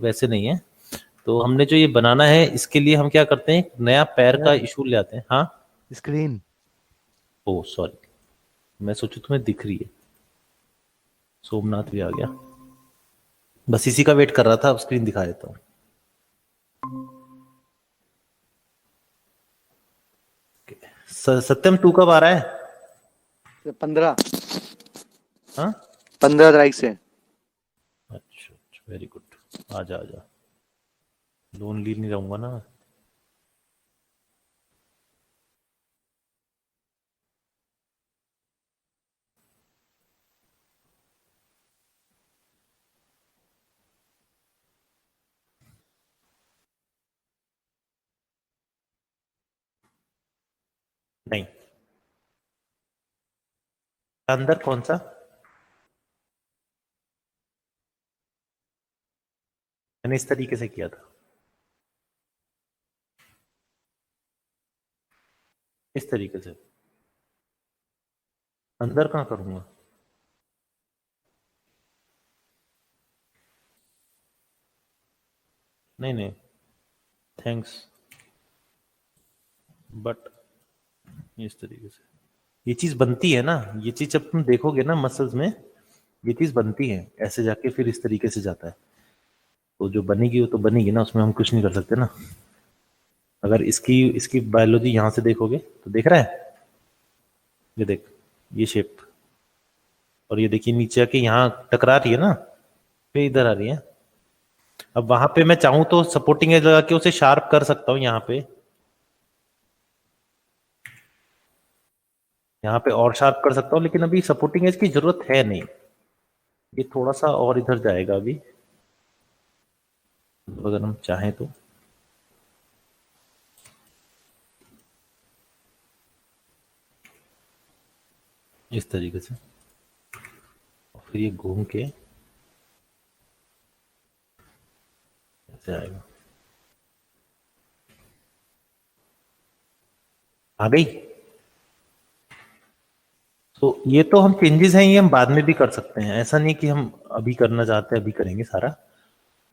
वैसे नहीं है। तो हमने जो ये बनाना है इसके लिए हम क्या करते हैं, नया पैर का यार इशू ले आते हैं। हाँ। स्क्रीन। ओ सॉरी, मैं सोचू तुम्हें दिख रही है। सोमनाथ भी आ गया, बस इसी का वेट कर रहा था। अब स्क्रीन दिखा देता हूँ। सत्यम तू कब आ रहा है? 15। हाँ। 15 तारीख से। अच्छा अच्छा, वेरी गुड। आजा आजा, लोनली नहीं रहूंगा ना। नहीं, अंदर कौन सा? मैंने इस तरीके से किया था, इस तरीके से। अंदर कहाँ करूंगा? नहीं नहीं, थैंक्स, बट इस तरीके से ये चीज बनती है ना। ये चीज जब तुम देखोगे ना मसल्स में, ये चीज बनती है ऐसे जाके फिर इस तरीके से जाता है। तो जो बनेगी वो तो बनेगी ना, उसमें हम कुछ नहीं कर सकते ना। अगर इसकी इसकी बायोलॉजी यहां से देखोगे तो देख रहा है, ये देख, ये शेप, और ये देखिए नीचे आके यहाँ टकरा रही है ना, फिर इधर आ रही है। अब वहां पे मैं चाहूं तो सपोर्टिंग एज लगा के उसे शार्प कर सकता हूँ यहाँ पे, यहाँ पे और शार्प कर सकता हूँ, लेकिन अभी सपोर्टिंग एज की जरूरत है नहीं। ये थोड़ा सा और इधर जाएगा अभी, अगर हम चाहें तो। इस तरीके से, और फिर ये घूम के ऐसे आएगा। आ गई। तो ये तो हम चेंजेस हैं, ये हम बाद में भी कर सकते हैं। ऐसा नहीं कि हम अभी करना चाहते हैं अभी करेंगे सारा।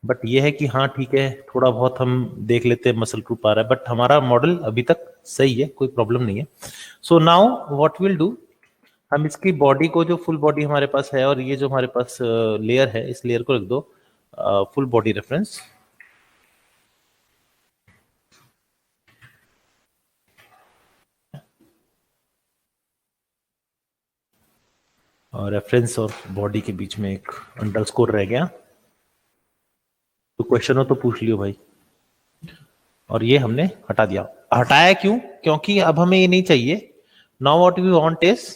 बट ये है कि हाँ ठीक है, थोड़ा बहुत हम देख लेते हैं मसल ग्रुप आ रहा है, बट हमारा मॉडल अभी तक सही है, कोई प्रॉब्लम नहीं है। So now what will do, हम इसकी बॉडी को, जो फुल बॉडी हमारे पास है और ये जो हमारे पास लेयर है, इस लेयर को रख दो फुल बॉडी रेफरेंस। और रेफरेंस और बॉडी के बीच में एक अंडरस्कोर रह गया। तो क्वेश्चन हो तो पूछ लियो भाई। और ये हमने हटा दिया। हटाया क्यों? क्योंकि अब हमें ये नहीं चाहिए। Now what we want is,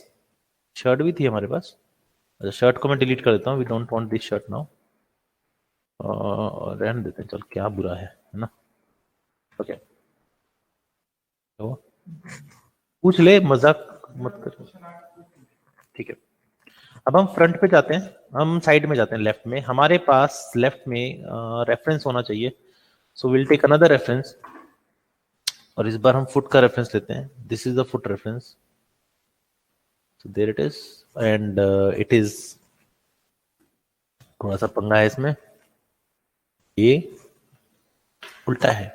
shirt भी थी हमारे पास। अच्छा, शर्ट को मैं डिलीट कर देता हूँ। We don't want this shirt now. रहने देते हैं, चल क्या बुरा है ना। ओके, तो पूछ ले, मजाक मत कर। ठीक है, अब हम फ्रंट पे जाते हैं, हम साइड में जाते हैं, लेफ्ट में। हमारे पास लेफ्ट में रेफरेंस होना चाहिए। So will take another reference, और इस बार हम फुट का रेफरेंस लेते हैं। This is the foot reference. So there it is, and it is, थोड़ा सा पंगा है इसमें, ये उल्टा है।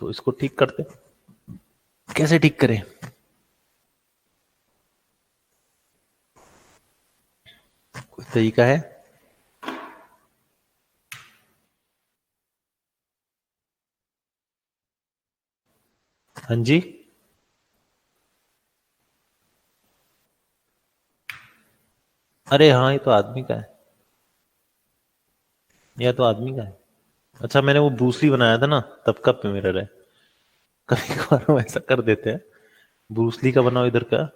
तो इसको ठीक करते हैं। कैसे ठीक करें? कोई तरीका है? हाँ जी। अरे हाँ, ये तो आदमी का है, यह तो आदमी का है। अच्छा, मैंने वो ब्रूसली बनाया था ना, तब का पे मिरर है। कभी कभार हम ऐसा कर देते हैं, ब्रूसली का बनाओ इधर का।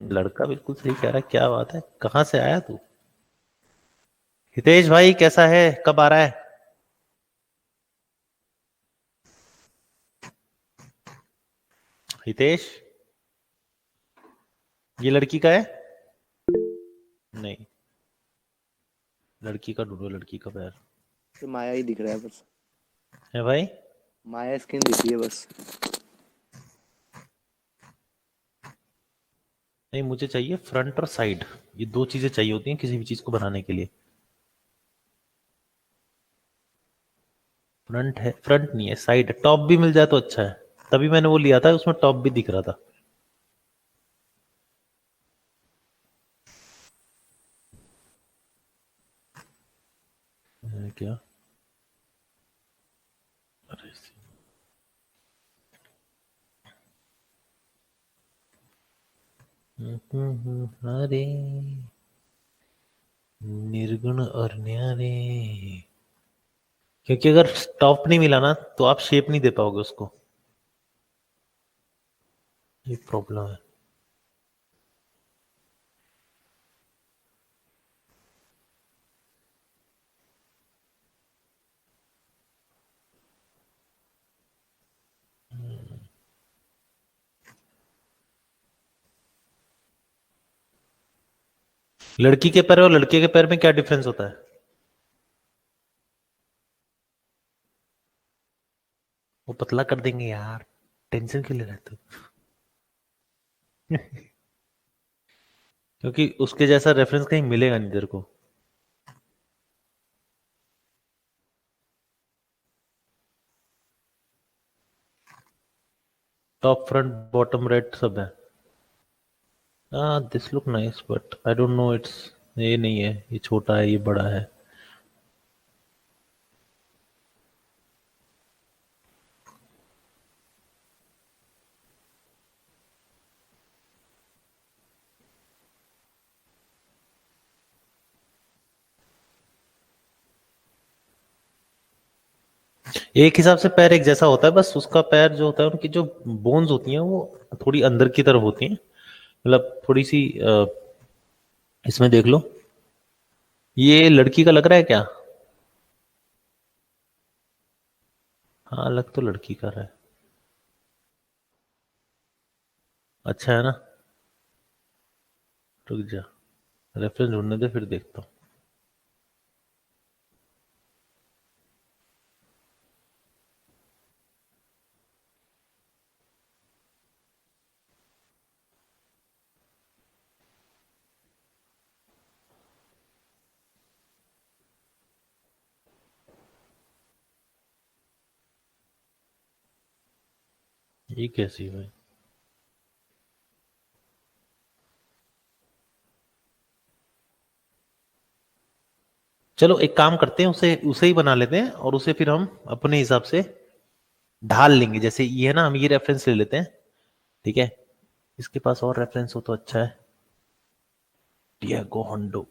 लड़का बिल्कुल सही कह रहा है, क्या बात है, कहाँ से आया तू? हितेश भाई कैसा है, कब आ रहा है? हितेश, ये लड़की का है? नहीं, लड़की का ढूंढो, लड़की का पैर। तो माया ही दिख रहा है बस। है भाई? माया स्किन दिख रही है बस। नहीं, मुझे चाहिए फ्रंट और साइड, ये दो चीजें चाहिए होती हैं किसी भी चीज को बनाने के लिए। फ्रंट है, फ्रंट नहीं है, साइड है। टॉप भी मिल जाए तो अच्छा है, तभी मैंने वो लिया था, उसमें टॉप भी दिख रहा था। क्या? अरे अरे, निर्गुण और न्यारे। क्योंकि अगर टॉप नहीं मिला ना तो आप शेप नहीं दे पाओगे उसको, ये प्रॉब्लम है। लड़की के पैर और लड़के के पैर में क्या डिफरेंस होता है? वो पतला कर देंगे यार, टेंशन क्यों ले रहे हो? क्योंकि उसके जैसा रेफरेंस कहीं मिलेगा नहीं तेरे को। टॉप फ्रंट बॉटम रेड सब है। This look nice but I don't know it's, ये नहीं है, ये छोटा है, ये बड़ा है। एक हिसाब से पैर एक जैसा होता है, बस उसका पैर जो होता है, उनकी जो बोन्स होती हैं वो थोड़ी अंदर की तरफ होती हैं, मतलब थोड़ी सी इसमें देख लो। ये लड़की का लग रहा है क्या? हाँ, लग तो लड़की का रहा है। अच्छा है ना? रुक जा, रेफरेंस ढूंढने दे, फिर देखता हूँ। ये कैसी है भाई? चलो एक काम करते हैं, उसे उसे ही बना लेते हैं और उसे फिर हम अपने हिसाब से ढाल लेंगे। जैसे ये है ना, हम ये रेफरेंस ले लेते हैं, ठीक है? इसके पास और रेफरेंस हो तो अच्छा है। डिएगो होंडो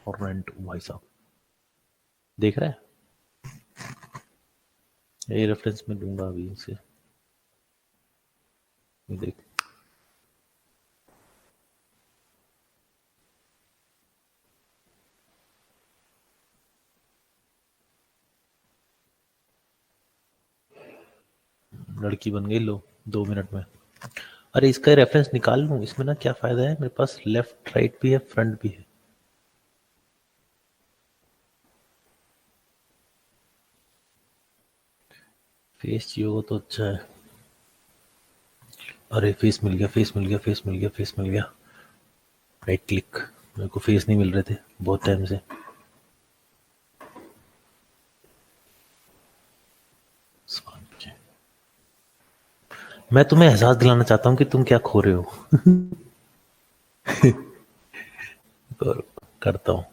हॉर्नेंटो भाई साहब, देख रहा है? ये रेफरेंस में दूंगा अभी इसे, ये देख। लड़की बन गई लो, 2 मिनट में। अरे इसका रेफरेंस निकाल लूं, इसमें ना क्या फायदा है, मेरे पास लेफ्ट राइट भी है, फ्रंट भी है। फेस चाहिए हो तो अच्छा है। अरे फेस मिल गया, फेस मिल गया, फेस मिल गया, फेस मिल गया। Right click. मेरे को फेस नहीं मिल रहे थे बहुत टाइम से। मैं तुम्हें एहसास दिलाना चाहता हूँ कि तुम क्या खो रहे हो। करता हूँ।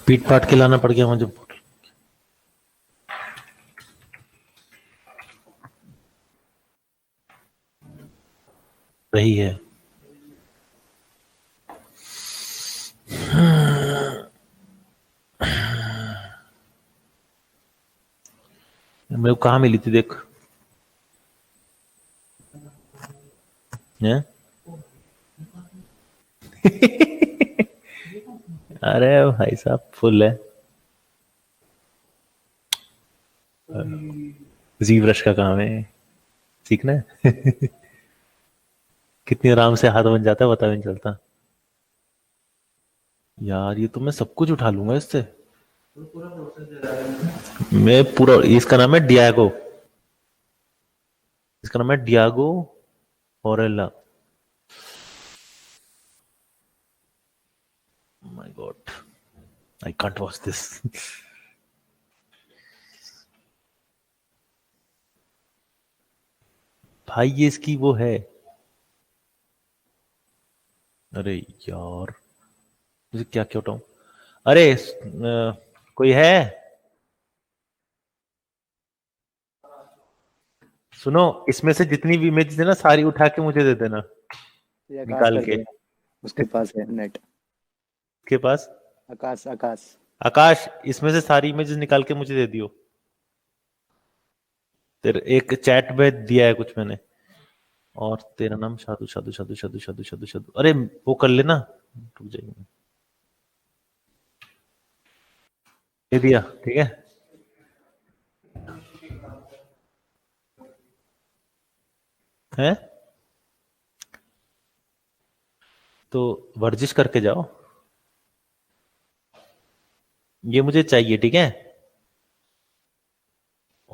पीट पाट के लाना पड़ गया मुझे। रही है। मेरे को कहाँ मिली थी देख। हैं? अरे भाई साहब फुल है। जी ब्रश का काम है। सीखना है। कितनी आराम से हाथ बन जाता है, पता भी नहीं चलता। यार ये तो मैं सब कुछ उठा लूंगा इससे। मैं पूरा, इसका नाम है डियागो, इसका नाम है Diego Orella. My god, I can't watch this. भाई ये इसकी वो है। अरे यार, मुझे क्या क्या उठाऊं? अरे कोई है? सुनो, इसमें से जितनी भी इमेजेस है ना, सारी उठा के मुझे दे देना, ये आकाश निकाल करके के। है, उसके पास है नेट। के पास? आकाश आकाश। आकाश, इसमें से सारी इमेजेस निकाल के मुझे दे दियो। तेरे एक चैट में दिया है कुछ मैंने। और तेरा नाम शादू शादू शादू शादू शादू शादू शादू, अरे वो कर लेना। रुक जाइए, दे दिया, ठीक है। हैं? तो वर्जिश करके जाओ, ये मुझे चाहिए, ठीक है।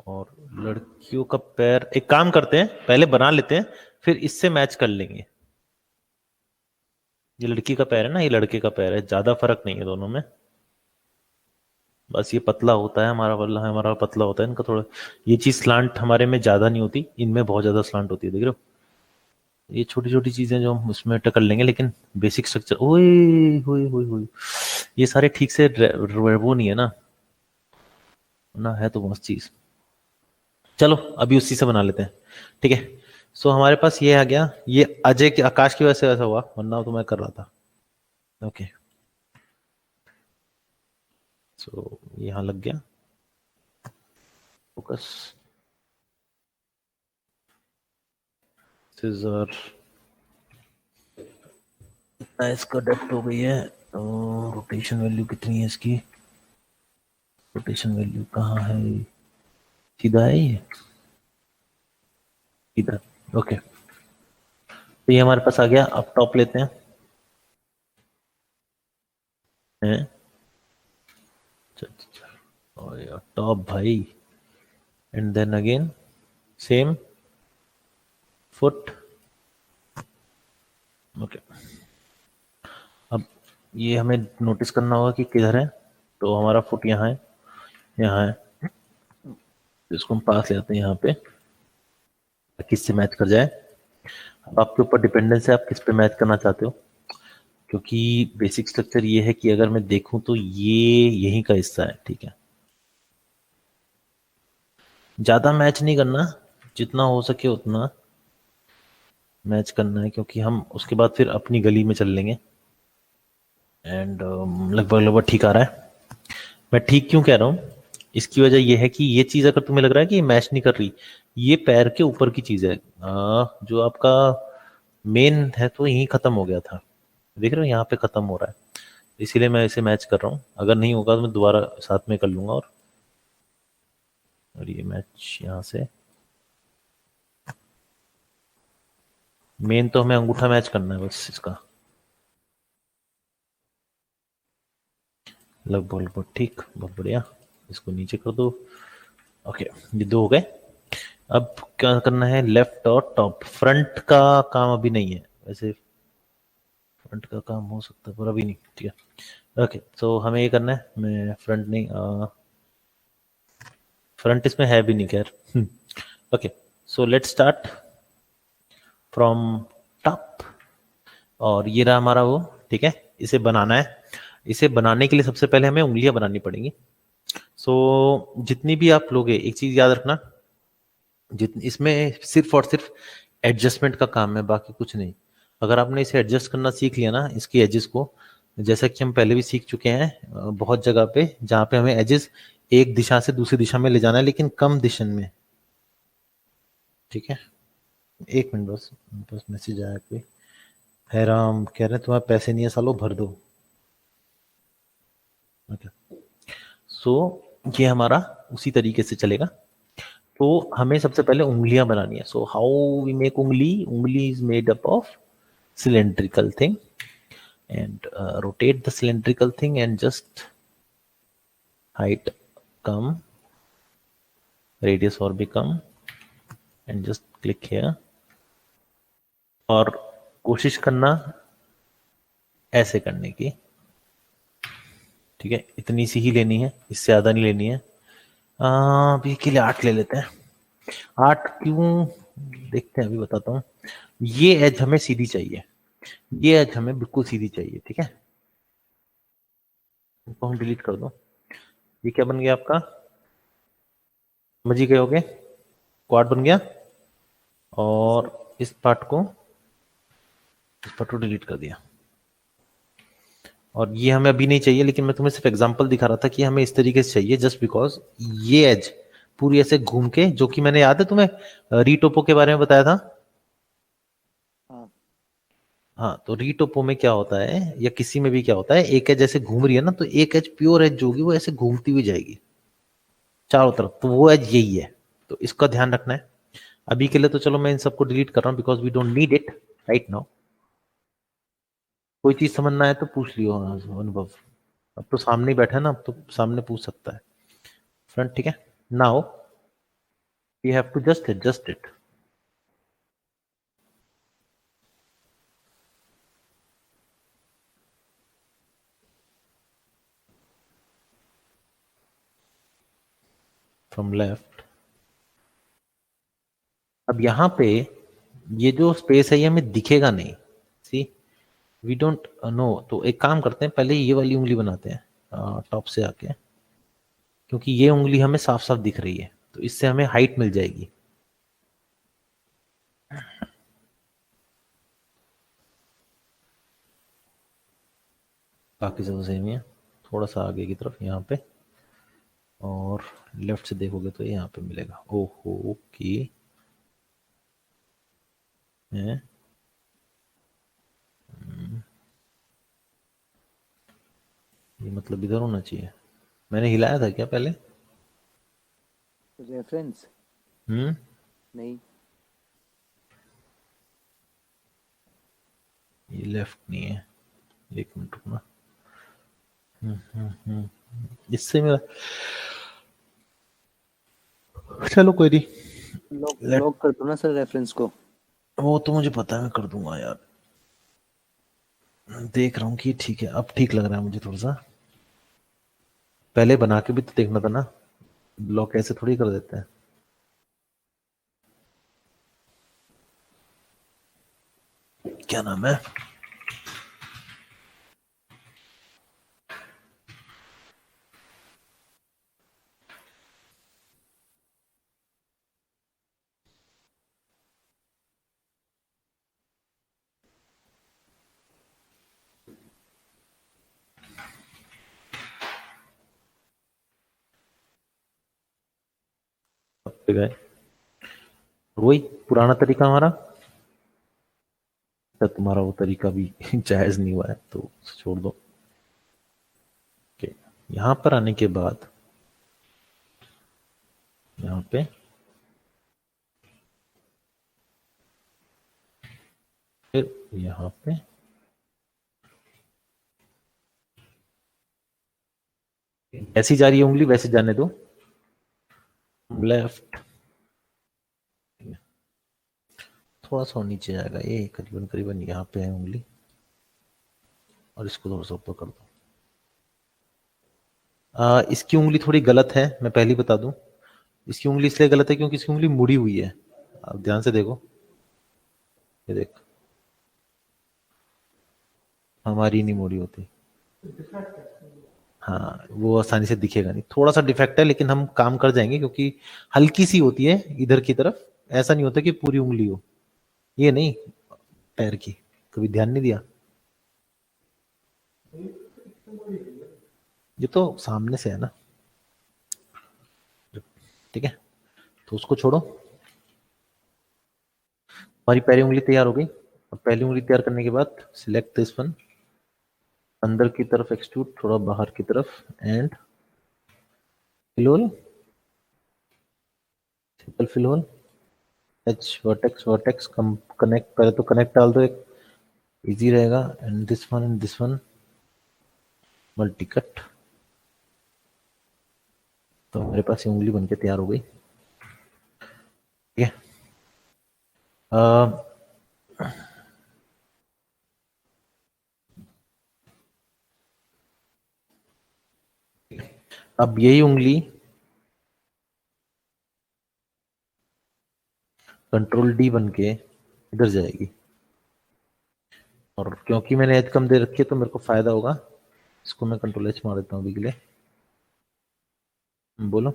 और लड़कियों का पैर, एक काम करते हैं, पहले बना लेते हैं, फिर इससे मैच कर लेंगे। ये लड़की का पैर है ना, ये लड़के का पैर है, ज्यादा फर्क नहीं है दोनों में। बस ये पतला होता है हमारा, वाला है हमारा पतला होता है, इनका थोड़ा। ये चीज स्लांट हमारे में ज्यादा नहीं होती, इनमें बहुत ज्यादा स्लांट होती है, देख रहे हो। ये छोटी छोटी चीजें जो हम उसमें टक्कर लेंगे, लेकिन बेसिक स्ट्रक्चर, ओए होए होए होए, ये सारे ठीक से वो नहीं है ना, ना है तो मस्त चीज। चलो अभी उसी से बना लेते हैं, ठीक है। सो हमारे पास ये आ गया, ये अजय के आकाश की वजह से ऐसा हुआ, वरना तो मैं कर रहा था। ओके, सो यहाँ लग गया फोकस, सिजर। इसका डेप्थ हो गई है, तो रोटेशन वैल्यू कितनी है इसकी? रोटेशन वैल्यू कहाँ है? सीधा है ये, इधर। ओके, तो ये हमारे पास आ गया। अब टॉप लेते हैं। और यार टॉप भाई, and then again same foot. Okay, अब ये हमें नोटिस करना होगा कि किधर है। तो हमारा फुट यहाँ है, यहाँ है। तो इसको हम पास ले आते हैं यहाँ पे, ताकि इससे मैच कर जाए। अब आपके ऊपर डिपेंडेंस है, आप किस पे मैच करना चाहते हो। क्योंकि बेसिक स्ट्रक्चर ये है कि अगर मैं देखूं तो ये यहीं का हिस्सा है, ठीक है। ज्यादा मैच नहीं करना, जितना हो सके उतना मैच करना है, क्योंकि हम उसके बाद फिर अपनी गली में चल लेंगे। एंड लगभग लगभग ठीक आ रहा है। मैं ठीक क्यों कह रहा हूँ, इसकी वजह यह है कि ये चीज अगर तुम्हें लग रहा है कि मैच नहीं कर रही, ये पैर के ऊपर की चीज है। जो आपका मेन है तो यहीं खत्म हो गया था, देख रहे हो, यहाँ पे खत्म हो रहा है। इसीलिए मैं इसे मैच कर रहा हूँ, अगर नहीं होगा तो मैं दोबारा साथ में कर लूंगा। और ये मैच यहाँ से, मेन तो हमें अंगूठा मैच करना है बस इसका, लगभग लगभग ठीक, बहुत बढ़िया। इसको नीचे कर दो। ओके, ये दो हो गए। अब क्या करना है, लेफ्ट और टॉप। फ्रंट का काम अभी नहीं है वैसे, फ्रंट का काम हो सकता है पर अभी नहीं, ठीक है। ओके, तो हमें ये करना है, मैं फ्रंट नहीं, फ्रंट इसमें है भी नहीं खैर। Okay, so let's start from top. और ये रहा हमारा वो, ठीक है। इसे बनाना है, इसे बनाने के लिए सबसे पहले हमें उंगलियां बनानी पड़ेंगी। जितनी भी आप लोगे, एक चीज याद रखना, जितनी इसमें सिर्फ और सिर्फ एडजस्टमेंट का काम है, बाकी कुछ नहीं। अगर आपने इसे एडजस्ट करना सीख लिया ना, इसकी एजेस को, जैसा कि हम पहले भी सीख चुके हैं बहुत जगह पे, जहाँ पे हमें एजेस एक दिशा से दूसरी दिशा में ले जाना है, लेकिन कम दिशा में, ठीक है। एक मिनट बस, बस मैसेज आया कोई। है राम कह रहे हैं तुम्हारे पैसे नहीं है सालो, भर दो। ओके, सो ये हमारा उसी तरीके से चलेगा तो हमें सबसे पहले उंगलियां बनानी है. सो हाउ वी मेक उंगली? उंगली is made up of cylindrical thing and rotate the cylindrical thing and just height come, radius or become, and just click here. और कोशिश करना ऐसे करने की. ठीक है, इतनी सी ही लेनी है, इससे ज्यादा नहीं लेनी है. अभी के लिए 8 ले लेते हैं. 8 क्यों देखते हैं, अभी बताता हूँ. ये एज हमें सीधी चाहिए, ये एज हमें बिल्कुल सीधी चाहिए. ठीक है, इसको हम डिलीट कर दो. ये क्या बन गया आपका? समझ ही गए होगे, क्वाड बन गया. और इस पार्ट को डिलीट कर दिया. और ये हमें अभी नहीं चाहिए, लेकिन मैं तुम्हें सिर्फ एग्जांपल दिखा रहा था कि हमें इस तरीके से चाहिए, जस्ट बिकॉज ये एज पूरी ऐसे घूम के, जो कि मैंने याद है तुम्हें रीटोपो के बारे में बताया था. हाँ हाँ, तो रीटोपो में क्या होता है, या किसी में भी क्या होता है, एक एज ऐसे घूम रही है ना, तो एक एज प्योर एज जो होगी वो ऐसे घूमती हुई जाएगी चारों तरफ. तो वो एज यही है, तो इसका ध्यान रखना है. अभी के लिए तो चलो मैं इन सबको डिलीट कर रहा हूँ, because we don't need it right now. कोई चीज समझना है तो पूछ लियो अनुभव. अब तो सामने ही बैठा है ना, अब तो सामने पूछ सकता है फ्रंट. ठीक है, now we have to just adjust it. From left. अब यहाँ पे ये जो स्पेस है ये हमें दिखेगा नहीं. सी, वी डोंट नो. तो एक काम करते हैं, पहले ये वाली उंगली बनाते हैं टॉप से आके, क्योंकि ये उंगली हमें साफ साफ दिख रही है, तो इससे हमें हाइट मिल जाएगी. बाकी सब सेम ही है, थोड़ा सा आगे की तरफ यहाँ पे, और लेफ्ट से देखोगे तो यहाँ पे मिलेगा. ओहो की है. ये मतलब इधर होना चाहिए. मैंने हिलाया था क्या पहले? रेफरेंस हम्म. नहीं. ये लेफ्ट नहीं है, एक मिनट रुकना. इससे मेरा, चलो कोई नहीं. लॉक लेट, लॉक कर दो ना सर रेफरेंस को. वो तो मुझे पता है, मैं कर दूंगा यार. देख रहा हूँ कि ठीक है, अब ठीक लग रहा है मुझे थोड़ा सा. पहले बना के भी तो देखना था ना, ब्लॉक ऐसे थोड़ी कर देते हैं. क्या नाम है? गए वही पुराना तरीका हमारा. तो तुम्हारा वो तरीका भी जायज नहीं हुआ है, तो छोड़ दो. ओके, यहां पर आने के बाद यहाँ पे फिर यहाँ पे ऐसी जा रही है उंगली, वैसे जाने दो. लेफ्ट, थोड़ा सा नीचे जाएगा ये, करीबन करीबन यहाँ पे है उंगली, और इसको थोड़ा सा ऊपर कर दो. इसकी उंगली थोड़ी गलत है, मैं पहले ही बता दूं. इसकी उंगली इसलिए गलत है क्योंकि इसकी उंगली मुड़ी हुई है. आप ध्यान से देखो, ये देख, हमारी नहीं मुड़ी होती. हाँ, वो आसानी से दिखेगा नहीं, थोड़ा सा डिफेक्ट है, लेकिन हम काम कर जाएंगे, क्योंकि हल्की सी होती है इधर की तरफ. ऐसा नहीं होता कि पूरी उंगली हो. ये नहीं, पैर की, कभी ध्यान नहीं दिया. ये तो सामने से है ना. ठीक है, तो उसको छोड़ो. हमारी पहली उंगली तैयार हो गई. अब पहली उंगली तैयार करने के बाद सिलेक्ट दिस वन, अंदर की तरफ एक्सट्रूड, थोड़ा बाहर की तरफ, and below. Fill hole, H vertex vertex connect, पहले तो कनेक्ट डाल दो, एक इजी रहेगा, and this one multi cut. तो मेरे पास ये उंगली बनके तैयार हो गई। ठीक है, अब यही उंगली कंट्रोल डी बन के इधर जाएगी, और क्योंकि मैंने एज कम दे रखी है तो मेरे को फायदा होगा। इसको मैं कंट्रोल एच मार देता हूँ अभी के लिए। बोलो,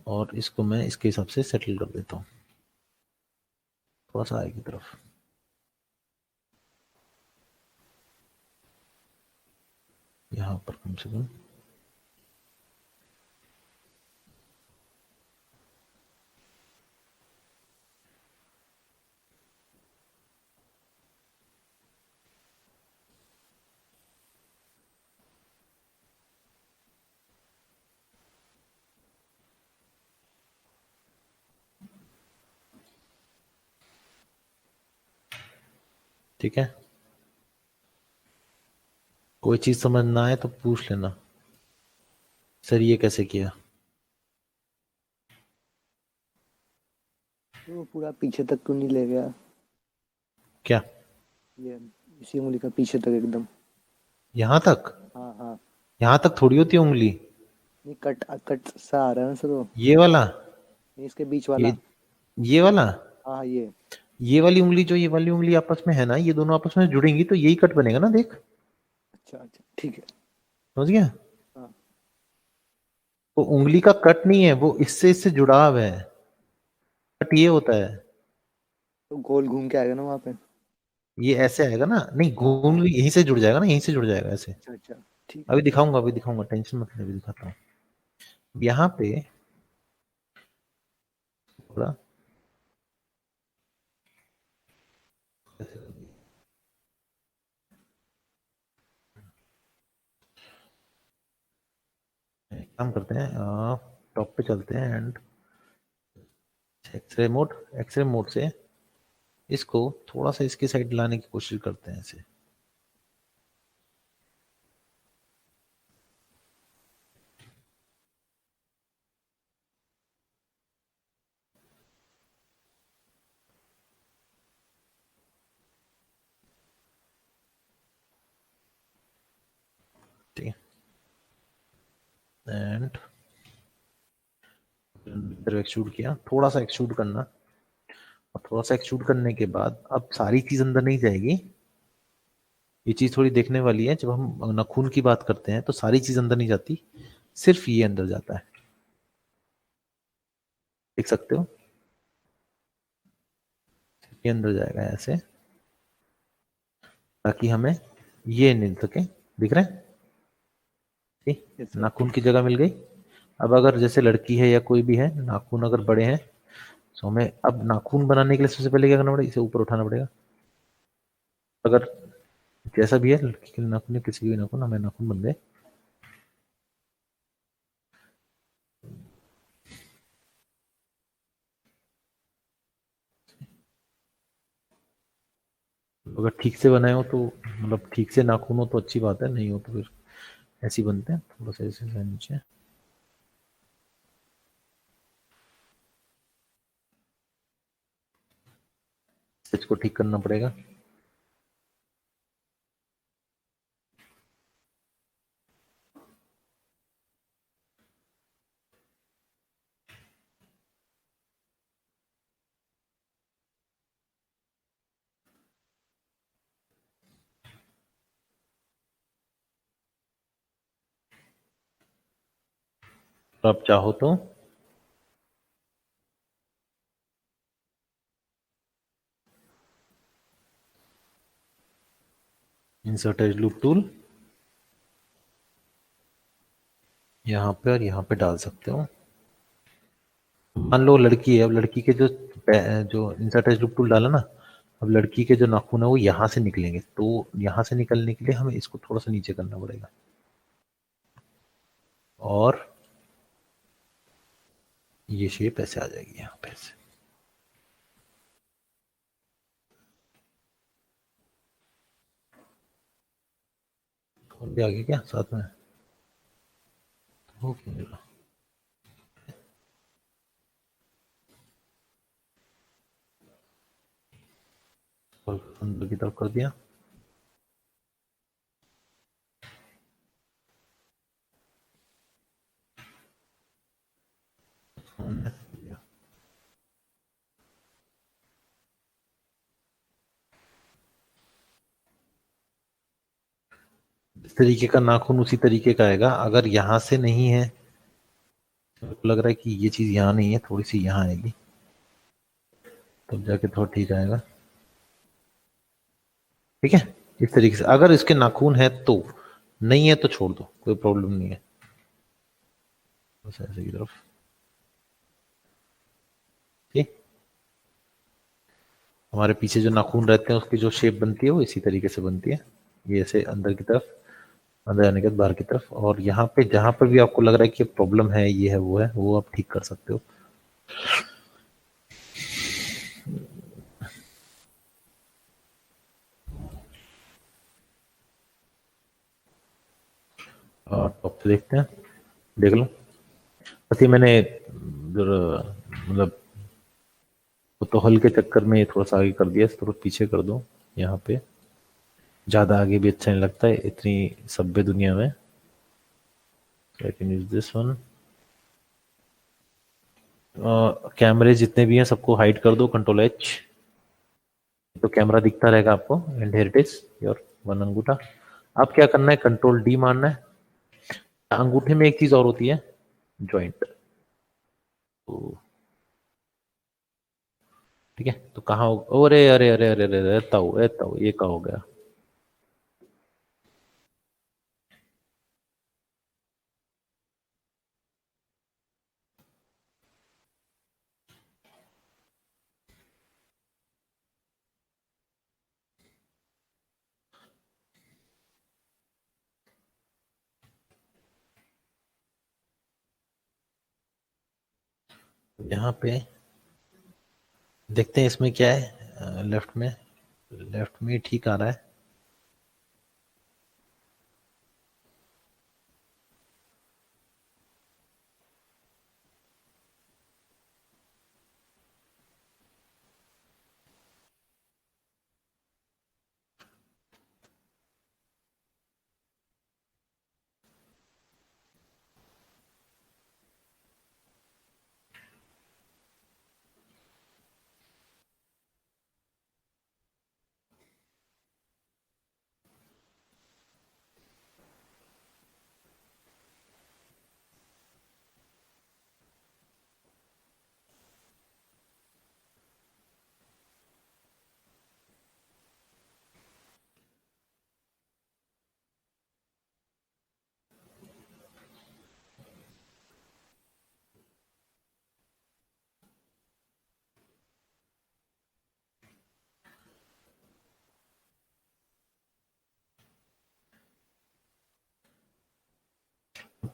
और इसको मैं इसके हिसाब से सेटल कर देता हूँ, थोड़ा सा आगे की तरफ। यहाँ पर कम से कम ठीक है। कोई चीज समझ ना आए तो पूछ लेना, सर ये कैसे किया। वो पूरा पीछे तक क्यों नहीं ले गया? क्या? ये इसी उंगली का पीछे तक एकदम। यहाँ तक? हाँ हाँ। यहाँ तक थोड़ी होती है उंगली। नहीं, कट कट सा आ रहा है ना सर वो। ये वाला, नहीं, इसके बीच ये वाला। ये वाला, हाँ ये। ये वाली उंगली, जो ये वाली उंगली आपस में है ना, ये दोनों आपस में जुड़ेंगी तो यही कट बनेगा ना, देख। अच्छा अच्छा, ठीक है। समझ गया? हाँ। वो उंगली का कट नहीं है, वो इससे इससे जुड़ाव है। कट ये होता है, तो गोल घूम के आएगा ना वहाँ पे? ये ऐसे आएगा ना, नहीं हाँ हाँ। घूम यहीं से जुड़ जाएगा ना, यहीं से जुड़ जाएगा ऐसे। अच्छा अच्छा, ठीक है। अभी दिखाऊंगा, अभी दिखाऊंगा, टेंशन मत ले, अभी दिखाता हूँ। यहाँ पे थोड़ा काम करते हैं, टॉप पे चलते हैं एंड एक्सरे मोड से इसको थोड़ा सा इसकी साइड लाने की कोशिश करते हैं ऐसे। ठीक है, एंड एक्सट्रूड किया, थोड़ा सा एक्सट्रूड करना, और थोड़ा सा एक्सट्रूड करने के बाद अब सारी चीज अंदर नहीं जाएगी। ये चीज थोड़ी देखने वाली है, जब हम नाखून की बात करते हैं तो सारी चीज अंदर नहीं जाती, सिर्फ ये अंदर जाता है। देख सकते हो, ये अंदर जाएगा ऐसे, ताकि हमें ये मिल सके। दिख रहा है? ठीक, यस सर। नाखून की जगह मिल गई। अब अगर जैसे लड़की है या कोई भी है, नाखून अगर बड़े हैं तो हमें अब नाखून बनाने के लिए सबसे पहले क्या करना पड़ेगा, इसे ऊपर उठाना पड़ेगा। अगर जैसा भी है, लड़की के नाखून या किसी भी नाखून, हमें नाखून बन गए। अगर ठीक से बनाए हो तो, मतलब ठीक से नाखून हो तो अच्छी बात है, नहीं हो तो फिर ऐसे ही बनते हैं, थोड़ा सा ऐसे से नीचे। इसको ठीक करना पड़ेगा। तो आप चाहो तो इंसर्ट एज लूप टूल यहाँ पे और यहाँ पे डाल सकते हो। मान लो लड़की है, अब लड़की के जो जो इंसर्ट एज लूप टूल डाला ना, अब लड़की के जो नाखून है वो यहाँ से निकलेंगे, तो यहाँ से निकलने के लिए हमें इसको थोड़ा सा नीचे करना पड़ेगा। और ये शेप ऐसे आ जाएगी यहाँ पे ऐसे। और भी आगे क्या साथ में हो क्यों नहीं रहा? और अंदर की तरफ कर दिया। इस तरीके का नाखून उसी तरीके का आएगा। अगर यहाँ से नहीं है, मेरे को लग रहा है कि ये चीज यहाँ नहीं है, थोड़ी सी यहाँ आएगी, तब जाके थोड़ा ठीक आएगा। ठीक है, इस तरीके से अगर इसके नाखून है तो, नहीं है तो छोड़ दो, कोई प्रॉब्लम नहीं है। बस ऐसे की तरफ। ठीक, हमारे पीछे जो नाखून रहते हैं उसकी जो शेप बनती है वो इसी तरीके से बनती है। ये ऐसे अंदर की तरफ, अंदर जाने के बाद बाहर की तरफ। और यहाँ पे जहां पर भी आपको लग रहा है कि प्रॉब्लम है, ये है, वो आप ठीक कर सकते हो। और टॉप से देखते हैं, देख लो। बस ये मैंने मतलब कुतूहल के चक्कर में ये थोड़ा सा आगे कर दिया, इस थोड़ा पीछे कर दो यहाँ पे। ज्यादा आगे भी अच्छा नहीं लगता है इतनी सभ्य दुनिया में। I can use this one. कैमरे जितने भी हैं सबको हाइड कर दो, कंट्रोल H। तो कैमरा दिखता रहेगा आपको। And here it is your one अंगूठा। अब क्या करना है, कंट्रोल D मारना है। अंगूठे में एक चीज और होती है, जॉइंट। तो ठीक है, तो कहाँ हो, अरे अरे अरे अरे अरे अरे, ताऊ ताऊ, ये कहाँ हो गया। यहाँ पे देखते हैं इसमें क्या है। लेफ्ट में, लेफ्ट में ठीक आ रहा है।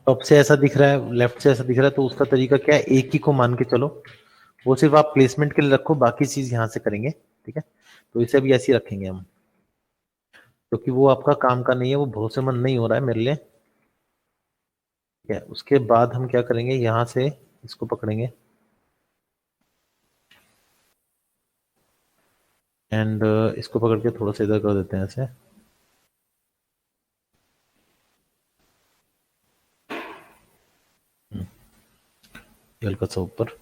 टॉप से ऐसा दिख रहा है, लेफ्ट से ऐसा दिख रहा है, तो उसका तरीका क्या है, एक ही को मान के चलो। वो सिर्फ आप प्लेसमेंट के लिए रखो, बाकी चीज यहाँ से करेंगे। ठीक है, तो इसे भी ऐसे ही रखेंगे हम, क्योंकि वो आपका काम का नहीं है, वो भरोसेमंद नहीं हो रहा है मेरे लिए। ठीक है, उसके बाद हम क्या करेंगे, यहाँ से इसको पकड़ेंगे एंड इसको पकड़ के थोड़ा सा इधर कर देते हैं ऐसे। ये हल्का सा ऊपर।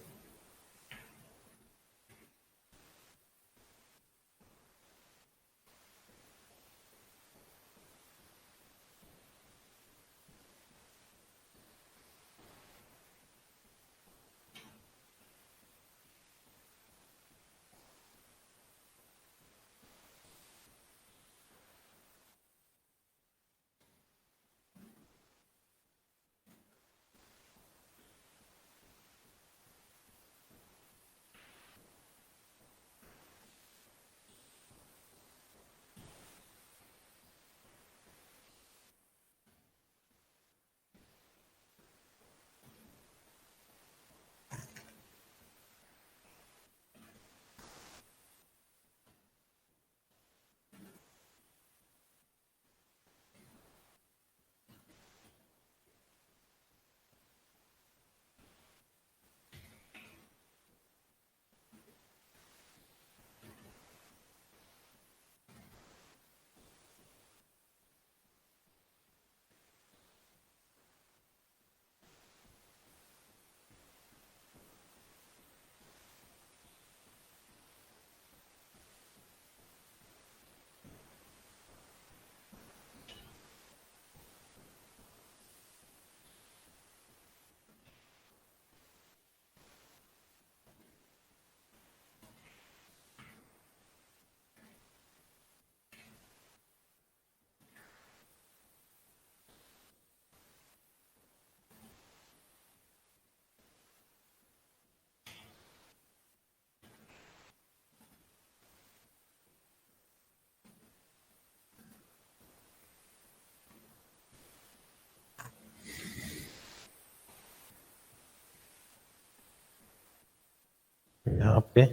यहाँ पे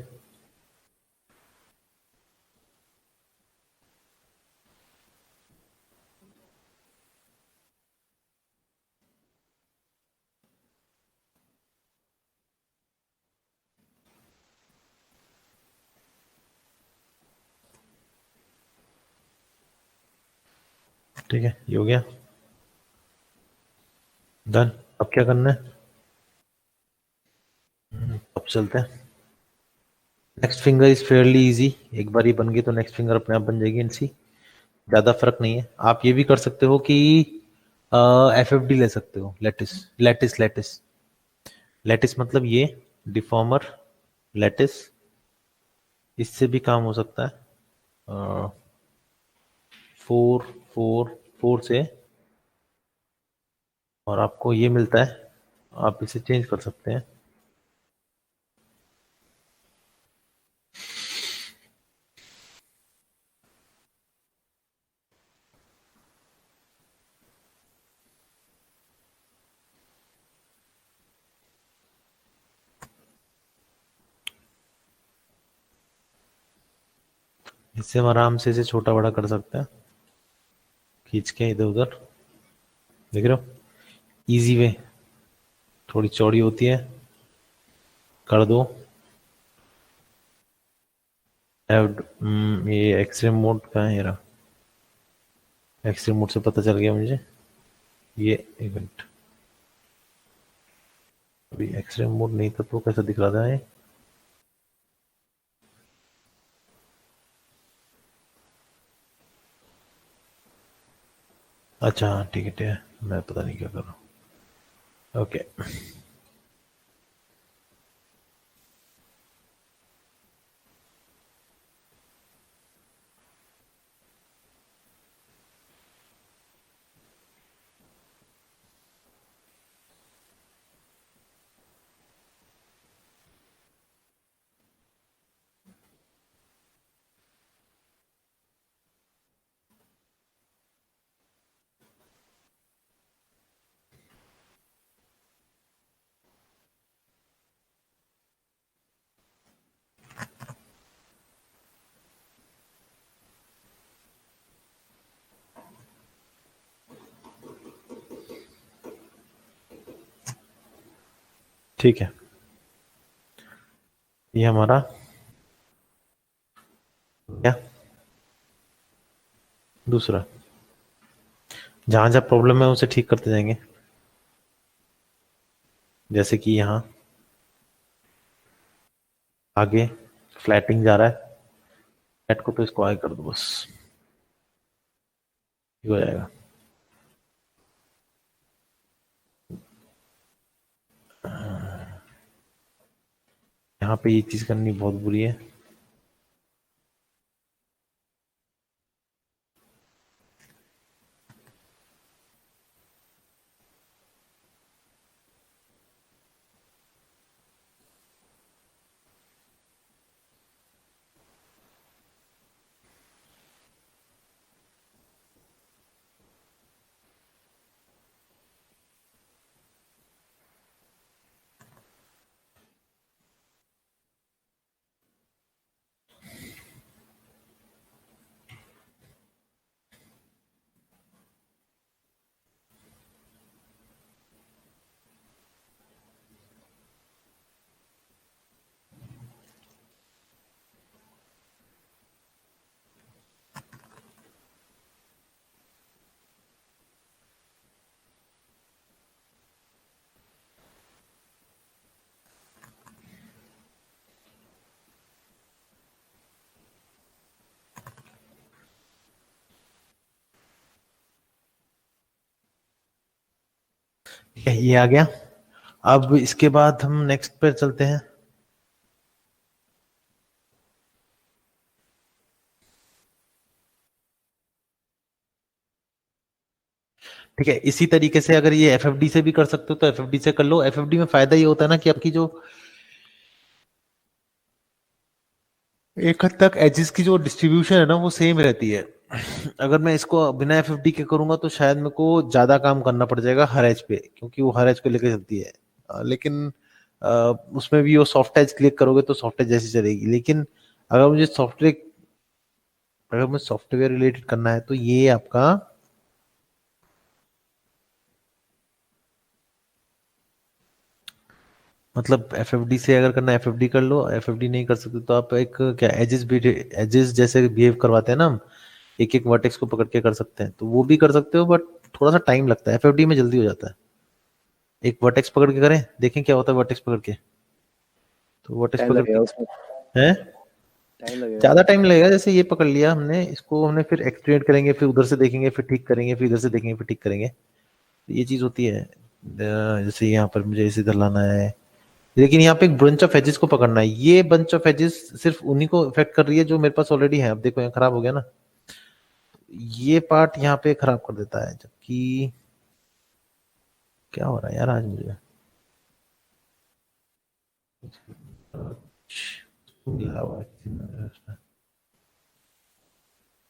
ठीक है, ये हो गया डन। अब क्या करना है? अब चलते हैं। Next finger is fairly easy, एक बार ये बन गई तो नेक्स्ट फिंगर अपने आप बन जाएगी इनसी, ज्यादा फर्क नहीं है। आप ये भी कर सकते हो कि FFD ले सकते हो, लेटिस लेटिस लेटिस लेटिस मतलब ये डिफॉर्मर लेटिस, इससे भी काम हो सकता है। 4 4 4 से, और आपको ये मिलता है, आप इसे चेंज कर सकते हैं। इससे हम आराम से इसे छोटा बड़ा कर सकते हैं, खींच के इधर उधर। देख रहे हो, इजी वे, थोड़ी चौड़ी होती है, कर दो। ये एक्सरे मोड का है, ये रहा एक्सरे मोड से पता चल गया मुझे। ये एक मिनट, अभी एक्सरे मोड नहीं था तो कैसा दिख रहा था ये? अच्छा हाँ, ठीक है ठीक है, मैं पता नहीं क्या कर रहा हूँ। ओके, ठीक है, ये हमारा क्या दूसरा, जहां जहां प्रॉब्लम है उसे ठीक करते जाएंगे। जैसे कि यहाँ आगे फ्लैटिंग जा रहा है, फ्लैट को तो इसको आगे कर दो बस, ठीक हो जाएगा। यहाँ पे ये चीज करनी बहुत बुरी है। ठीक है, ये आ गया। अब इसके बाद हम नेक्स्ट पे चलते हैं। ठीक है, इसी तरीके से अगर ये FFD से भी कर सकते हो तो FFD से कर लो। FFD में फायदा ये होता है ना कि आपकी जो एक हद तक एजेस की जो डिस्ट्रीब्यूशन है ना वो सेम रहती है। अगर मैं इसको बिना FFD के करूंगा तो शायद मेरे को ज्यादा काम करना पड़ जाएगा हर एज पे, क्योंकि वो हर एज को लेकर चलती है। लेकिन उसमें भी वो सॉफ्ट टच क्लिक करोगे तो सॉफ्ट टच जैसी चलेगी। लेकिन अगर मुझे सॉफ्टवेयर रिलेटेड करना है तो ये आपका मतलब एफएफडी से अगर करना है एफएफडी कर लो, एफएफडी नहीं कर सकते तो आप एक क्या एजेस भी, एजेस जैसे बिहेव करवाते हैं ना हम, एक एक वर्टेक्स को पकड़ के कर सकते हैं, तो वो भी कर सकते हो, बट थोड़ा सा टाइम लगता है। एफएफडी में जल्दी हो जाता है। एक वर्टेक्स पकड़ के करें, देखें क्या होता है वर्टेक्स पकड़ के। तो वर्टेक्स टाइम पकड़ के लगेगा उसमें, है, टाइम लगेगा। ज्यादा टाइम लगेगा। जैसे ये पकड़ लिया हमने, इसको हमने फिर एक्सटेंड करेंगे, फिर उधर से देखेंगे, फिर ठीक करेंगे, फिर इधर से देखेंगे, फिर ठीक करेंगे। तो ये चीज होती है। जैसे यहाँ पर मुझे इसे इधर लाना है, लेकिन यहाँ पे एक बंच ऑफ एजेस को पकड़ना है। ये बंच ऑफ एजेस सिर्फ उन्हीं को इफेक्ट कर रही है जो मेरे पास ऑलरेडी है। अब देखो यहाँ खराब हो गया ना, ये पार्ट यहाँ पे खराब कर देता है। जबकि क्या हो रहा है यार आज मुझे,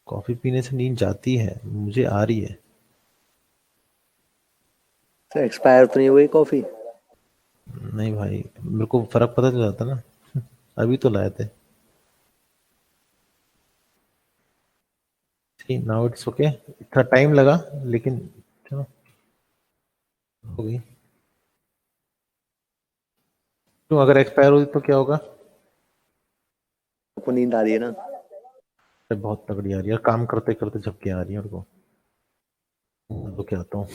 कॉफी पीने से नींद जाती है, मुझे आ रही है। तो एक्सपायर तो नहीं हुई कॉफी? नहीं भाई, मेरे को फर्क पता चल जाता ना। अभी तो लाए थे। ठीक, नाउ इट्स ओके। इतना टाइम लगा लेकिन चलो, हो गई। तो अगर एक्सपायर हुई तो क्या होगा? आपको नींद आ रही है ना? अरे बहुत तगड़ी आ रही है, काम करते करते झपकी आ रही है मेरे को। तो क्या आता हूँ,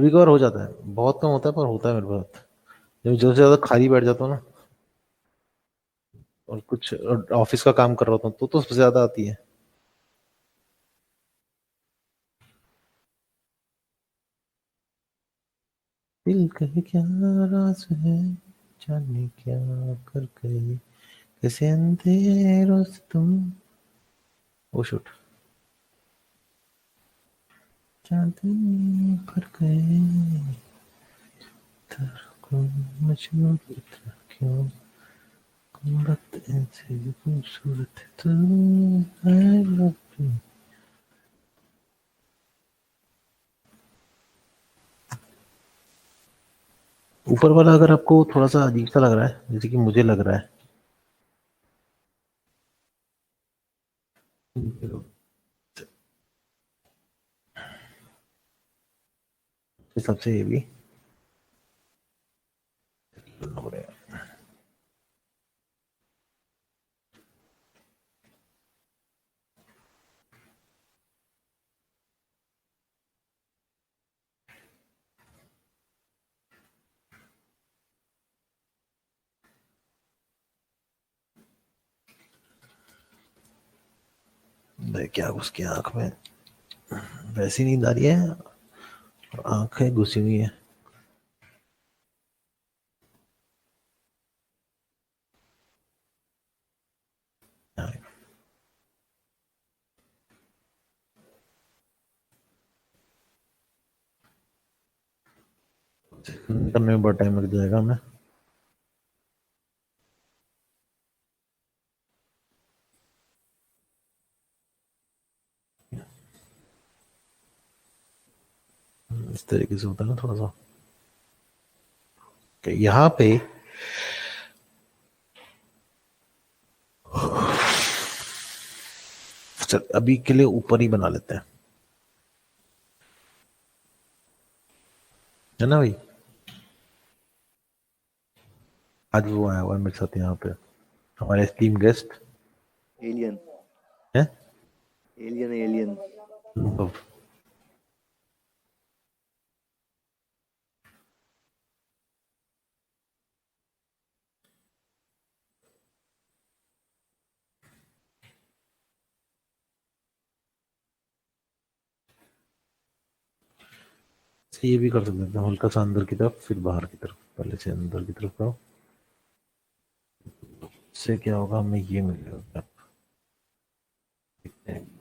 रिकवर हो जाता है, बहुत कम होता है पर होता है मेरे साथ। जब ज्यादा से ज्यादा खाली बैठ जाता हूँ ना, और कुछ ऑफिस का काम कर रहा होता हूँ तो सबसे ज्यादा आती है। दिल कहे क्या राज है, जाने क्या कर गए, कैसे अंधेरों से तुम, ओ शुट, चांदनी भर गए, को मजबूर था क्यों, बात ऐसे खूबसूरत है तू, I love you। ऊपर वाला अगर आपको थोड़ा सा अजीब सा लग रहा है, जैसे कि मुझे लग रहा है, इस हिसाब से ये भी हो रहा है। क्या उसकी आंख में वैसी नींद आ रही है, आंखें घुसी हुई है। करने में बड़ा टाइम लग जाएगा हमें। इस तरीके से होता है ना थोड़ा सा, कि यहाँ पे चल अभी के लिए ऊपर ही बना लेते हैं, है ना भाई। आज वो आया हुआ है मेरे साथ यहाँ पे, हमारे स्टीम गेस्ट एलियन, है। Alien, alien. तो ये भी कर सकते हैं, हल्का सा अंदर की तरफ फिर बाहर की तरफ, पहले से अंदर की तरफ करो। इससे क्या होगा, हमें ये मिलेगा।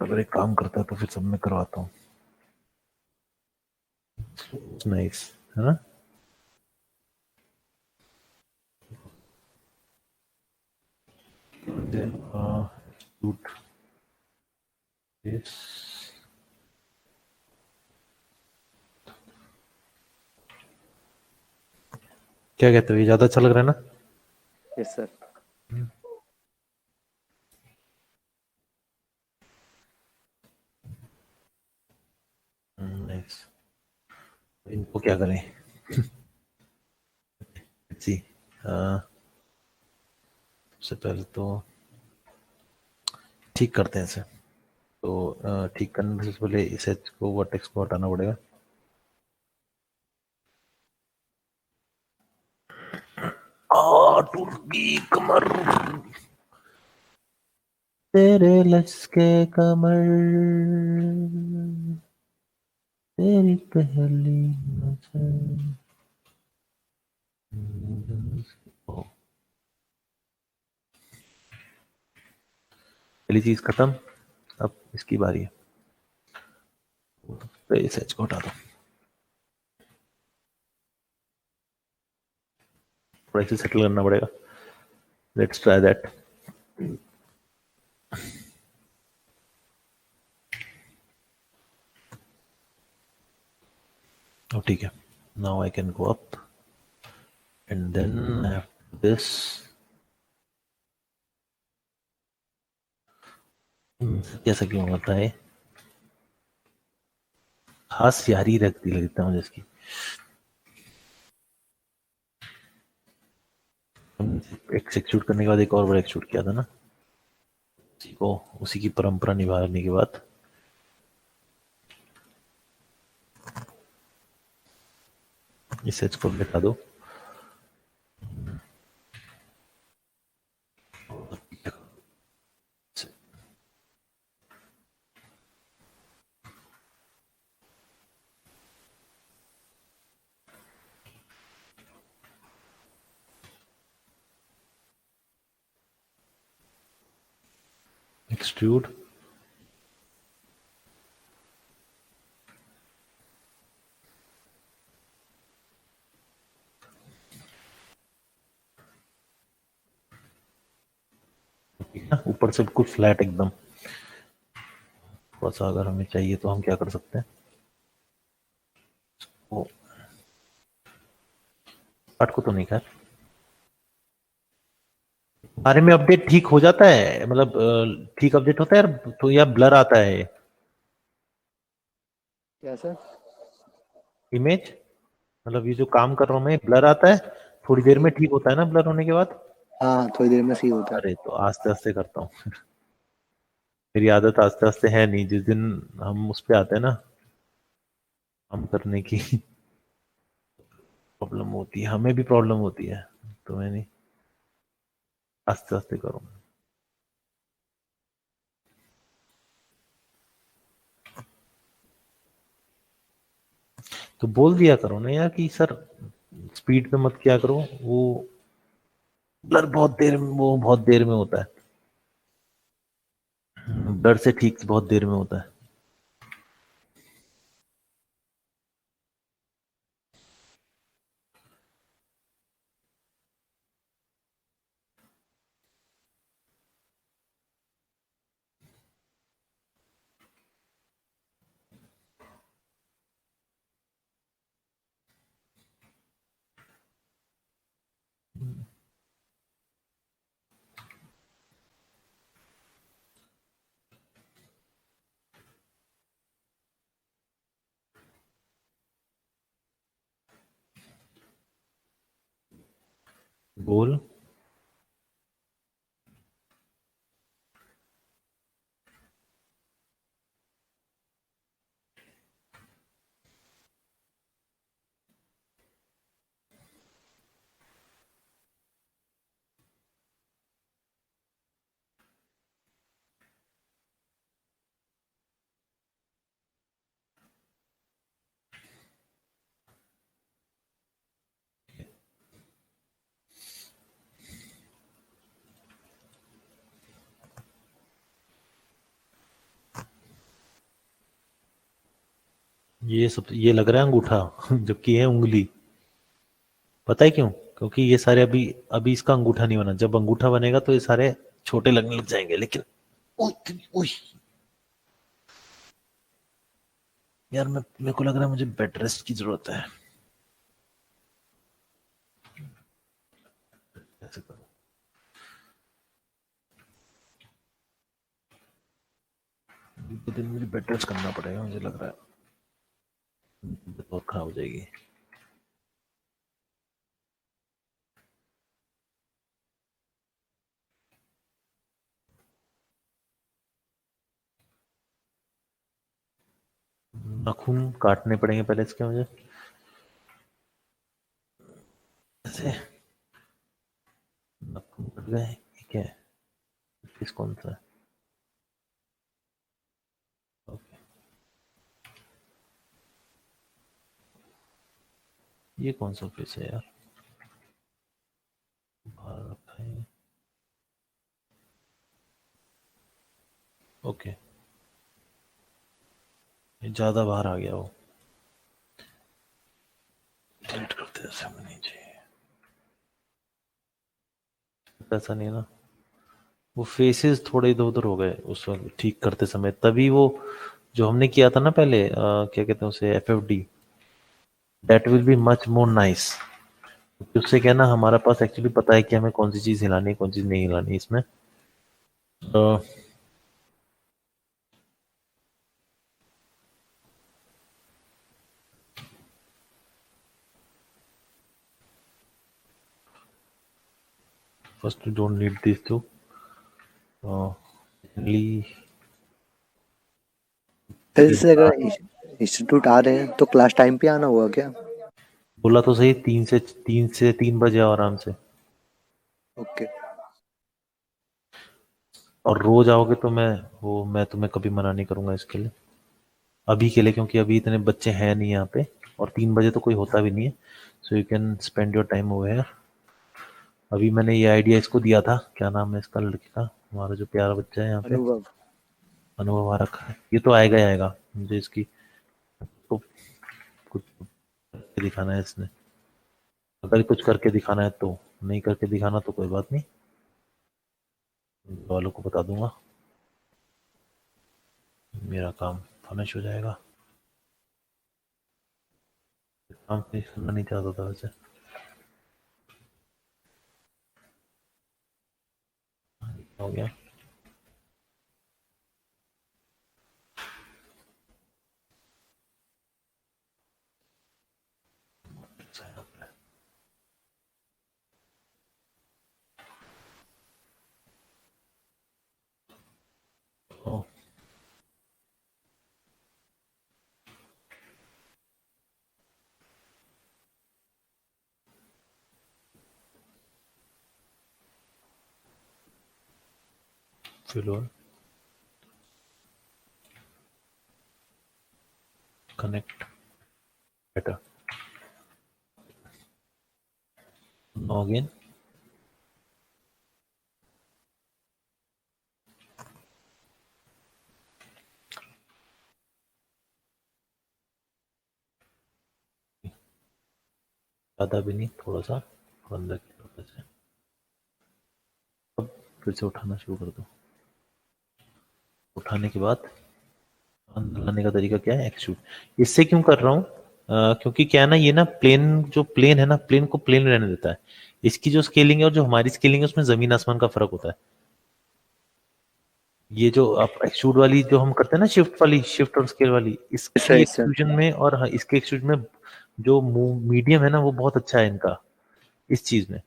अगर एक काम करता है तो फिर सब में करवाता हूँ। नाइस, है ना। Then shoot this क्या कहते हो, ये ज्यादा अच्छा लग रहा है ना? Yes sir. नाइस। इनको क्या करें? जी। सबसे पहले तो ठीक करते हैं इसे। तो ठीक करने से पहले इस एच को, वर्टेक्स को हटाना पड़ेगा। टूट गई कमर, तेरे लचके कमर, तेरी पहली नजर। ओ, पहली चीज खत्म। अब इसकी बारी है, तो इस एच को हटा दो। थोड़ा इसे सेटल करना पड़ेगा। Let's try that. Oh, ठीक है। Now I can go up and then I have this. कैसा क्यों होता है? खास यारी रखती लगता है मुझे इसकी। एक एक्सिक्यूट करने के बाद एक और बार एक्सिक्यूट किया था ना, उसी को, उसी की परंपरा निभाने के बाद इस एच को मिटा दो। एक्सट्रूड। ऊपर से बिल्कुल फ्लैट एकदम। थोड़ा सा अगर हमें चाहिए तो हम क्या कर सकते हैं, वो पार्ट को तो नहीं कर। बारे में अपडेट ठीक हो जाता है, मतलब ठीक अपडेट होता है यार, तो या ब्लर आता है क्या सर? इमेज? मतलब ये जो काम कर रहा हूँ मैं, ब्लर आता है थोड़ी देर में, ठीक होता है ना ब्लर होने के बाद? हाँ, थोड़ी देर में सही होता है। अरे तो आस्ते आस्ते करता हूँ। मेरी आदत आस्ते आस्ते है नहीं, जिस दिन हम उस पे आते हैं ना काम करने की, प्रॉब्लम होती है, हमें भी प्रॉब्लम होती है। तो मैं नहीं, आस्ते आस्ते करूँ। तो बोल दिया करो ना यार कि सर स्पीड पे मत किया करो, वो ब्लर बहुत देर में, वो बहुत देर में होता है, ब्लर से ठीक बहुत देर में होता है। बोल। ये सब ये लग रहा है अंगूठा, जबकि है उंगली। पता है क्यों? क्योंकि ये सारे अभी, अभी इसका अंगूठा नहीं बना, जब अंगूठा बनेगा तो ये सारे छोटे लगने लग जाएंगे। लेकिन उई, यार मैं, मेरे को लग रहा है मुझे बेड रेस्ट की जरूरत है। ये दिन मुझे बेड रेस्ट करना पड़ेगा, मुझे लग रहा है बहुत खराब हो जाएगी। नाखून काटने पड़ेंगे पहले इसके मुझे, ऐसे नाखून कट गए। ठीक है, किस कौन सा है? ओके, ये कौन सा फेस है यार, बाहर रखा है। ओके, ये ज्यादा बाहर आ गया, वो डिलीट करते हैं, ऐसे हमें नहीं चाहिए। ऐसा नहीं है ना, वो फेसेस थोड़े इधर उधर हो गए उस वक्त ठीक करते समय, तभी वो जो हमने किया था ना पहले, क्या कहते हैं उसे, FFD, that will be much more nice. उससे क्या है ना, हमारा पास एक्चुअली पता है कि हमें कौन सी चीज हिलानी है, कौन सी नहीं हिलानी है इसमें। First you don't need this tool. फिर से अगर इंस्टीट्यूट आ रहे हैं तो क्लास टाइम पे आना होगा क्या? बोला तो सही, 3 बजे आओ आराम से। ओके। और रोज आओगे तो मैं तुम्हें कभी मना नहीं करूंगा इसके लिए, अभी के लिए, क्योंकि अभी इतने बच्चे हैं नहीं यहाँ पे, और 3 बजे तो कोई होता भी नहीं है। So you can spend your time over here. अभी मैंने ये आइडिया इसको दिया था, क्या नाम है इसका लड़के का, हमारा जो प्यारा बच्चा है यहाँ पे, अनुभव। अनुभव आ रखा है। ये तो आएगा ही आएगा, मुझे इसकी तो कुछ करके दिखाना है इसने। अगर कुछ करके दिखाना है तो, नहीं करके दिखाना तो कोई बात नहीं, वालों को बता दूंगा, मेरा काम फिनिश हो जाएगा। काम फिनिश करना नहीं चाहता था वैसे। हो गया। ओ, फिर कनेक्ट बेटर, अगेन। ज़्यादा भी नहीं, थोड़ा सा अंदर की तरफ से। अब फिर से उठाना शुरू कर दो। उठाने के बाद अंदर लाने का तरीका क्या है, एक्सट्रूड। इससे क्यों कर रहा हूँ, क्योंकि क्या है ना, ये ना प्लेन, जो प्लेन है ना, प्लेन को प्लेन रहने देता है। इसकी जो स्केलिंग है और जो हमारी स्केलिंग है, उसमें जमीन आसमान का फर्क होता है। ये जो आप एक्सट्रूड वाली जो हम करते हैं ना, शिफ्ट वाली, शिफ्ट और स्केल वाली, इसकी यस सर। एक्सट्रूजन में और हाँ, इसके एक्सट्रूजन में जो मीडियम है ना, वो बहुत अच्छा है इनका, इस चीज में,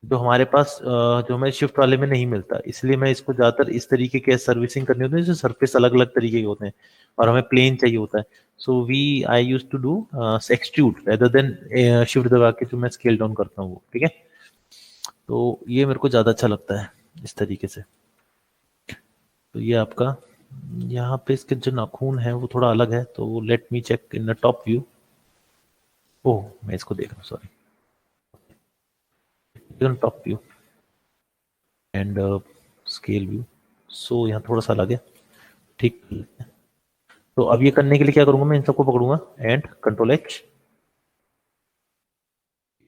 जो हमारे पास जो हमें शिफ्ट वाले में नहीं मिलता। इसलिए मैं इसको ज्यादातर इस तरीके के सर्विसिंग करनी होती है, जैसे सरफेस अलग अलग तरीके के होते हैं और हमें प्लेन चाहिए होता है। So we I use to do extrude rather than shift दबा के जो मैं स्केल डाउन करता हूँ वो, ठीक है। तो ये मेरे को ज्यादा अच्छा लगता है इस तरीके से। तो ये आपका, यहाँ पे इसके जो नाखून है वो थोड़ा अलग है, तो let me check in the top view. Oh, मैं इसको देख रहा हूँ, sorry, top view and scale view. So यहाँ थोड़ा सा अलग है, ठीक। तो अब ये करने के लिए क्या करूंगा, मैं इन सबको पकड़ूंगा एंड कंट्रोल H।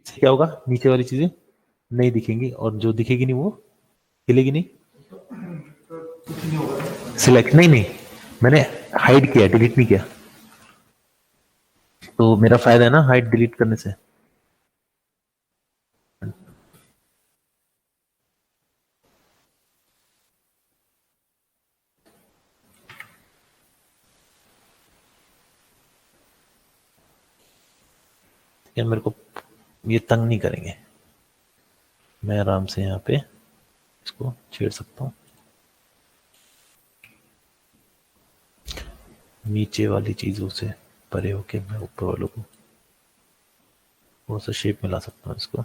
इससे क्या होगा, नीचे वाली चीजें नहीं दिखेंगी, और जो दिखेगी नहीं वो हिलेगी नहीं। सिलेक्ट, नहीं नहीं, मैंने हाइड किया, डिलीट नहीं किया। तो मेरा फायदा है ना हाइड डिलीट करने से। कि मेरे को ये तंग नहीं करेंगे, मैं आराम से यहाँ पे इसको छेड़ सकता हूँ। नीचे वाली चीजों से परे होके मैं ऊपर वालों को थोड़ा सा शेप मिला सकता हूँ इसको।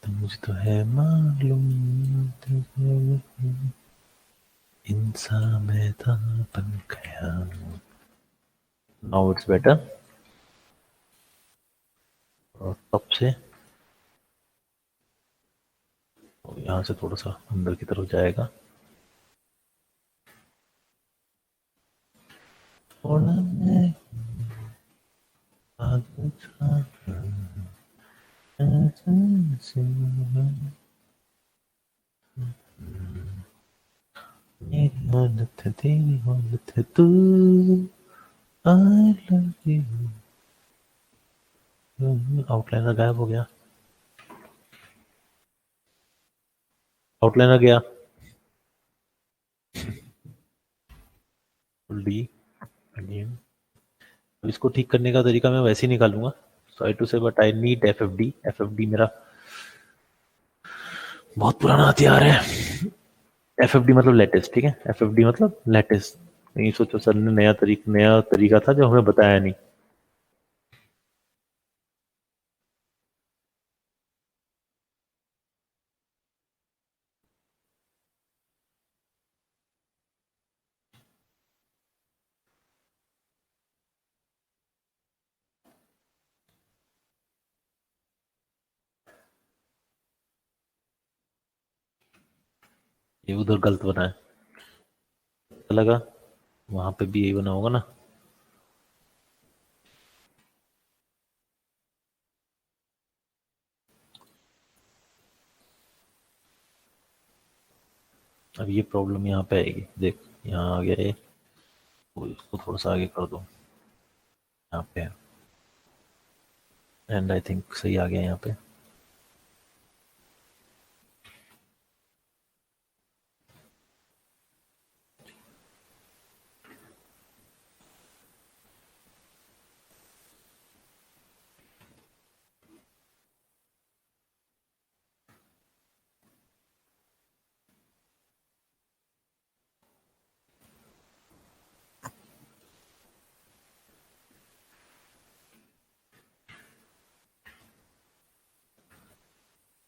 तो मुझे तो है मालूम इंसान में था बन गया। Now it's better. और तब से यहाँ से थोड़ा सा अंदर की तरफ जाएगा। थोड़ा मैं मेरी हालत है तेरी हालत है तू, आई लव यू। आउटलाइनर गायब हो गया, आउटलाइनर गया। D again. इसको ठीक करने का तरीका मैं वैसे ही निकालूंगा, सॉरी टू से, but I need F F D. F F D मेरा बहुत पुराना हथियार है। एफ एफ डी मतलब लेटेस्ट, ठीक है, एफ एफ डी मतलब लेटेस्ट। नहीं सोचो सर ने नया तरीका था जो हमें बताया नहीं। ये उधर गलत बना है, पता लगा वहां पे भी यही बना होगा ना। अब ये प्रॉब्लम यहाँ पे आएगी, देख यहाँ आ गया ये, तो इसको थोड़ा सा आगे कर दो यहाँ पे, एंड आई थिंक सही आ गया यहाँ पे।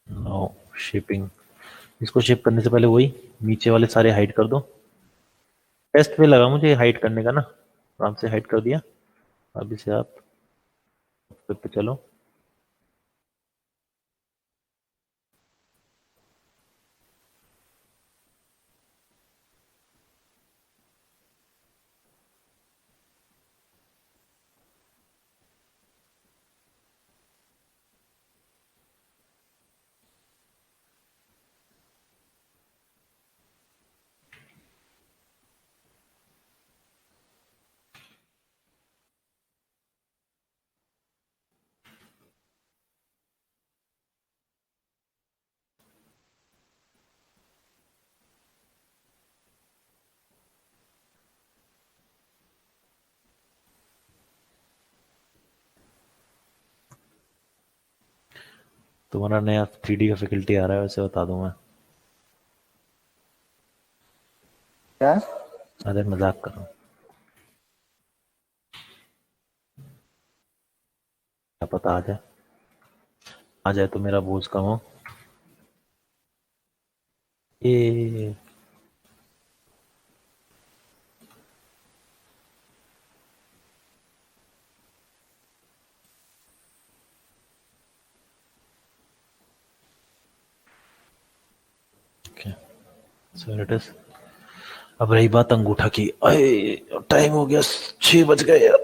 Now shaping. इसको शेप करने से पहले वही नीचे वाले सारे हाइड कर दो। टेस्ट पे लगा मुझे हाइड करने का ना, आराम से हाइड कर दिया। अब इसे आप पे चलो। तुम्हारा नया 3D का फैकल्टी आ रहा है वैसे बता दूं मैं। क्या? अरे मजाक कर रहा हूँ, क्या पता आ जाए तो मेरा बोझ कम हो। ये सो इट इज। अब रही बात अंगूठा की, अरे टाइम हो गया, 6 बज गए यार।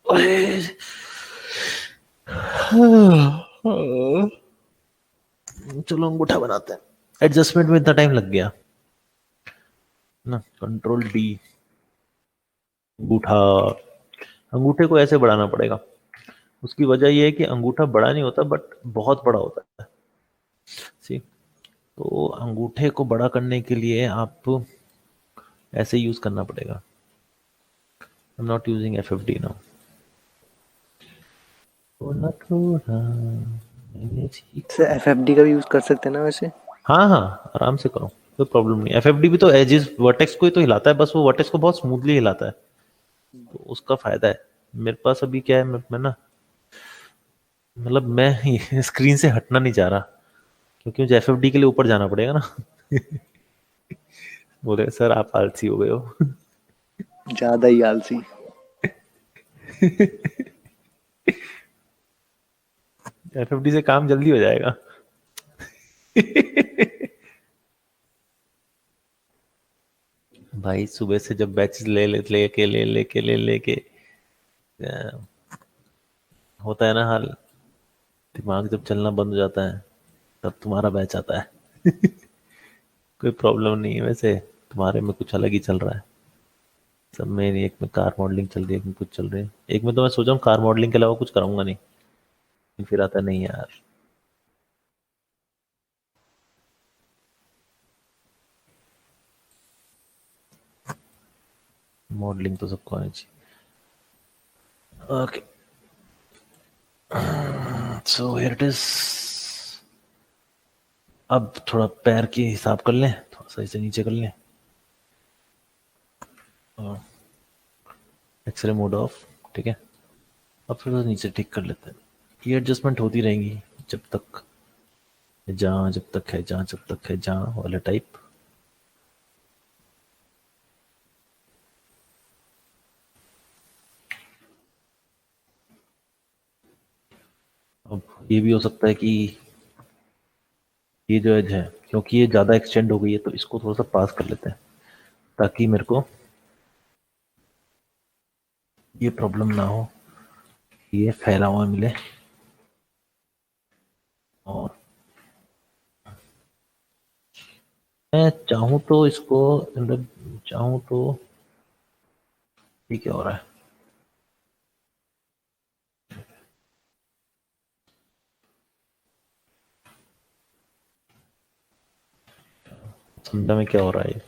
अरे चलो अंगूठा बनाते हैं। एडजस्टमेंट में इतना टाइम लग गया ना, कंट्रोल डी। अंगूठा, अंगूठे को ऐसे बढ़ाना पड़ेगा। उसकी वजह यह है कि अंगूठा बड़ा नहीं होता बट बहुत बड़ा होता है। सी, तो अंगूठे को बड़ा करने के लिए आपको ऐसे यूज करना पड़ेगा। I'm not using FFD now. थोड़ा थोड़ा मैंने सीखा। से एफएफडी का भी यूज कर सकते हैं ना वैसे? हाँ हाँ, आराम से करो, कोई प्रॉब्लम नहीं। एफएफडी भी तो एजेस वर्टेक्स को ही तो हिलाता है, बस वो वर्टेक्स को बहुत स्मूथली हिलाता है, तो उसका फायदा है। मेरे पास अभी क्या है, मैं ना, मतलब मैं स्क्रीन से हटना नहीं चाह रहा, क्योंकि मुझे एफएफडी के लिए ऊपर जाना पड़ेगा ना। बोले सर आप आलसी हो गए हो। ज्यादा ही आलसी। एफएफडी से काम जल्दी हो जाएगा। भाई सुबह से जब बैचेस लेके होता है ना हाल, दिमाग जब चलना बंद हो जाता है तब तुम्हारा बैच आता है। कोई प्रॉब्लम नहीं है वैसे, तुम्हारे में कुछ अलग ही चल रहा है। सब में एक में कार मॉडलिंग चल रही है, एक में कुछ चल रही है, एक में तो मैं सोचा हूँ कार मॉडलिंग के अलावा कुछ करूंगा नहीं, फिर आता नहीं यार। मॉडलिंग तो सबको आनी चाहिए। Okay, so here it is. अब थोड़ा पैर की हिसाब कर लें, थोड़ा सा इसे नीचे कर लें, एक्सरे मोड ऑफ, ठीक है। अब थोड़ा सा नीचे ठीक कर लेते हैं, ये एडजस्टमेंट होती रहेंगी जब तक, जहाँ जब तक है, जहाँ जब तक है, जहाँ वाला टाइप। अब ये भी हो सकता है कि ये जो एज है, क्योंकि ये ज़्यादा एक्सटेंड हो गई है, तो इसको थोड़ा सा पास कर लेते हैं, ताकि मेरे को ये प्रॉब्लम ना हो, ये फैला हुआ मिले। और मैं चाहूँ तो इसको, मतलब चाहूँ तो, ये क्या हो रहा है, समझा में क्या हो रहा है ये।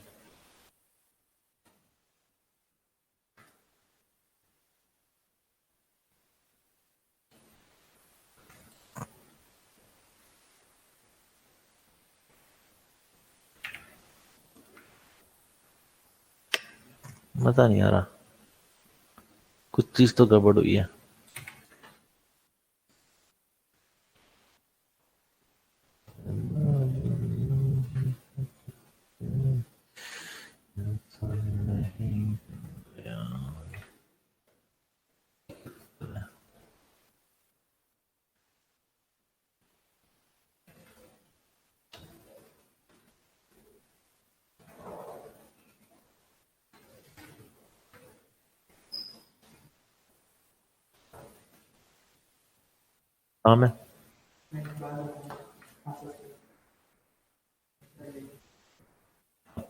मजा नहीं आ रहा, कुछ चीज तो गड़बड़ हुई है। हाँ, मैं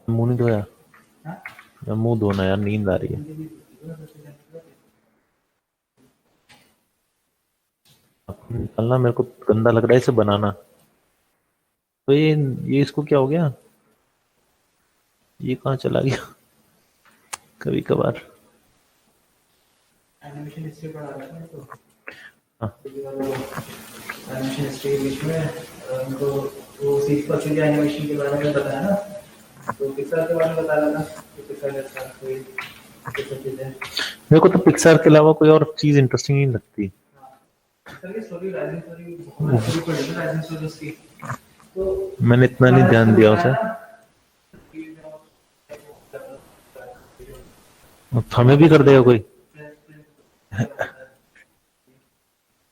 मुंह नहीं धोया, मैं मुंह धोना यार, नींद आ रही है। निकलना, मेरे को गंदा लग रहा है इसे बनाना। तो ये इसको क्या हो गया, ये कहाँ चला गया। कभी कभार। एनिमेशन हिस्ट्री पढ़ा रहा था तो हाँ, एनिमेशन हिस्ट्री के बीच में उनको वो सीख पर चीज़ें एनिमेशन के बारे में बताया ना, तो पिक्सर के बारे में बता रहा था कि पिक्सर के साथ कोई कैसे चीज़ें। मेरे को तो पिक्सार के अलावा कोई और चीज इंटरेस्टिंग नहीं लगती। पिक्सर की स्टोरी, राइजिंग स्टोरी बहुत अच्छी पढ़ी थी, राइजिंग स्टोरी उसकी। तो मैंने इतना नहीं ध्यान दिया उसे। अब हमें भी कर देगा कोई।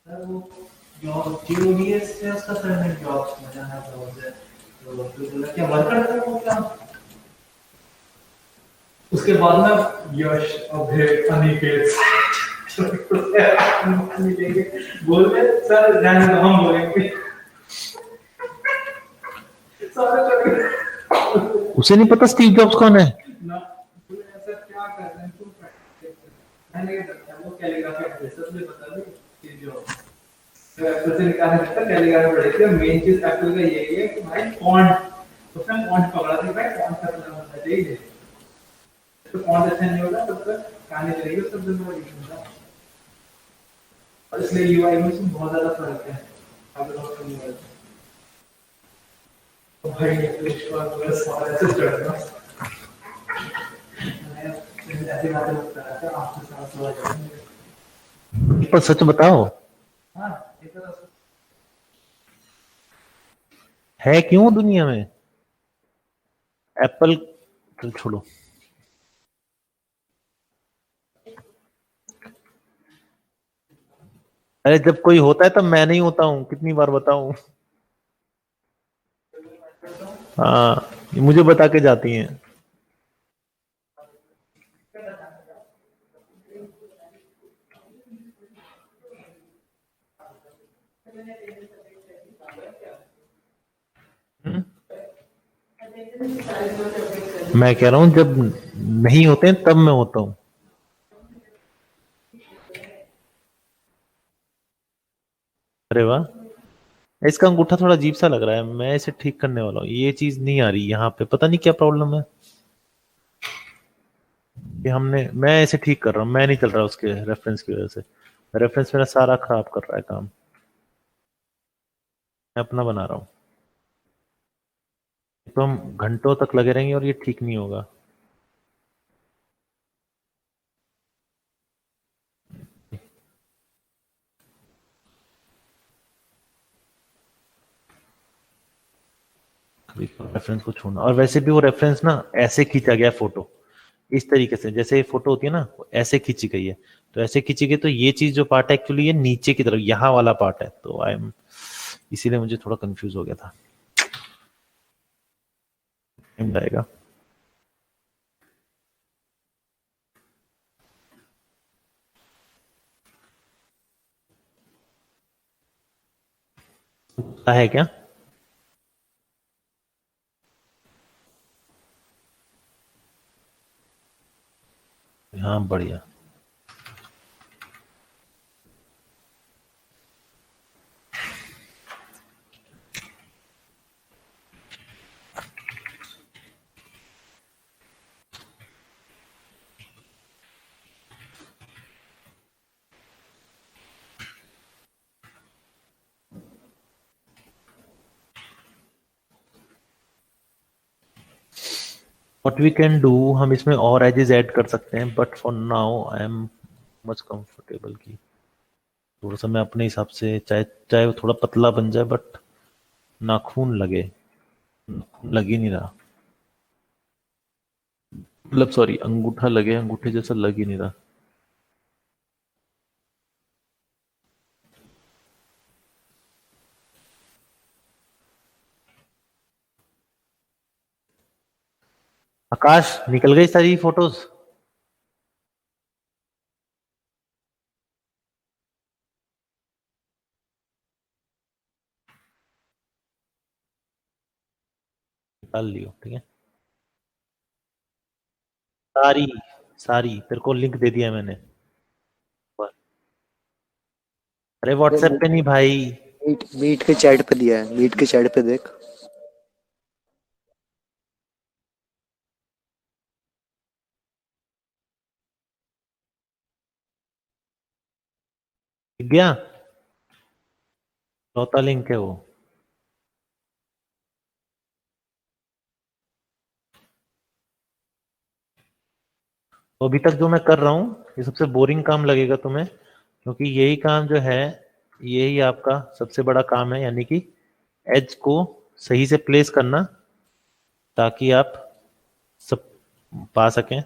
वो जॉब जीओडीएस से उसका सरनेम जॉब्स में जाना था, तो फिर बोला क्या वर्क करता है वो क्या। उसके बाद में यश अभय अनिकेत बोल रहे सर रहने दो हम बोलेंगे सारे चले गए। उसे नहीं पता स्टीव जॉब्स कौन है। ना तू ऐसा क्या कर रहे हैं तुम, मैंने नहीं बताया वो कैलीग्राफी एप्पल से बता दे कि जो एप्पल से निकालने लगता कैलीग्राफी पढ़े थे। मेन चीज एप्पल का यही है कि भाई फॉन्ट, उसने फॉन्ट पकड़ा था भाई, फॉन्ट करना होता है, ठीक है। तो फॉन्ट अच्छा नहीं होगा तब तक कहानी चलेगी उस सब दिन का। और इसलिए यूआई में इसमें बहुत ज्यादा फर्क है। अब लोग नहीं करते तो भाई विश्वास बस और ऐसे चढ़ना ऐसे बातें होता है आपके साथ हो जाएंगे। पर सच बताओ, हाँ ये तो है क्यों दुनिया में एप्पल, चल छोड़ो। अरे जब कोई होता है तब मैं नहीं होता हूँ, कितनी बार बताऊं। हाँ, ये मुझे बता के जाती हैं। मैं कह रहा हूँ जब नहीं होते हैं तब मैं होता हूँ। अरे वाह, इसका अंगूठा थोड़ा अजीब सा लग रहा है, मैं इसे ठीक करने वाला हूँ। ये चीज नहीं आ रही यहाँ पे, पता नहीं क्या प्रॉब्लम है कि मैं इसे ठीक कर रहा हूँ, मैं नहीं चल रहा उसके रेफरेंस की वजह से। रेफरेंस मेरा सारा खराब कर रहा है काम, मैं अपना बना रहा हूँ। तो हम घंटों तक लगे रहेंगे और ये ठीक नहीं होगा। रेफरेंस को छोड़ना, और वैसे भी वो रेफरेंस ना ऐसे खींचा गया फोटो, इस तरीके से जैसे फोटो होती है ना, वो ऐसे खींची गई है। तो ऐसे खींची गई तो ये चीज जो पार्ट है एक्चुअली ये नीचे की तरफ यहाँ वाला पार्ट है, तो आई एम, इसीलिए मुझे थोड़ा कंफ्यूज हो गया था। टाइम जाएगा। है क्या? हाँ बढ़िया। व्हाट वी कैन डू, हम इसमें और एजेस ऐड कर सकते हैं, but for now I am much comfortable की थोड़ा सा मैं अपने हिसाब से, चाहे चाहे वो थोड़ा पतला बन जाए बट नाखून लगे, लग ही नहीं रहा। मतलब सॉरी, अंगूठा लगे, अंगूठे जैसा लग ही नहीं रहा। आकाश, निकल गई सारी फोटोज? निकाल लियो, ठीक है। सारी, सारी तेरे को लिंक दे दिया है मैंने। अरे व्हाट्सएप पे नहीं भाई। मीट मीट के चैट पे दिया है, मीट के चैट पे देख। दिख गया? चौथा लिंक है वो। तो अभी तक जो मैं कर रहा हूँ ये सबसे बोरिंग काम लगेगा तुम्हें, क्योंकि यही काम जो है यही आपका सबसे बड़ा काम है, यानी कि एज को सही से प्लेस करना ताकि आप सब पा सकें।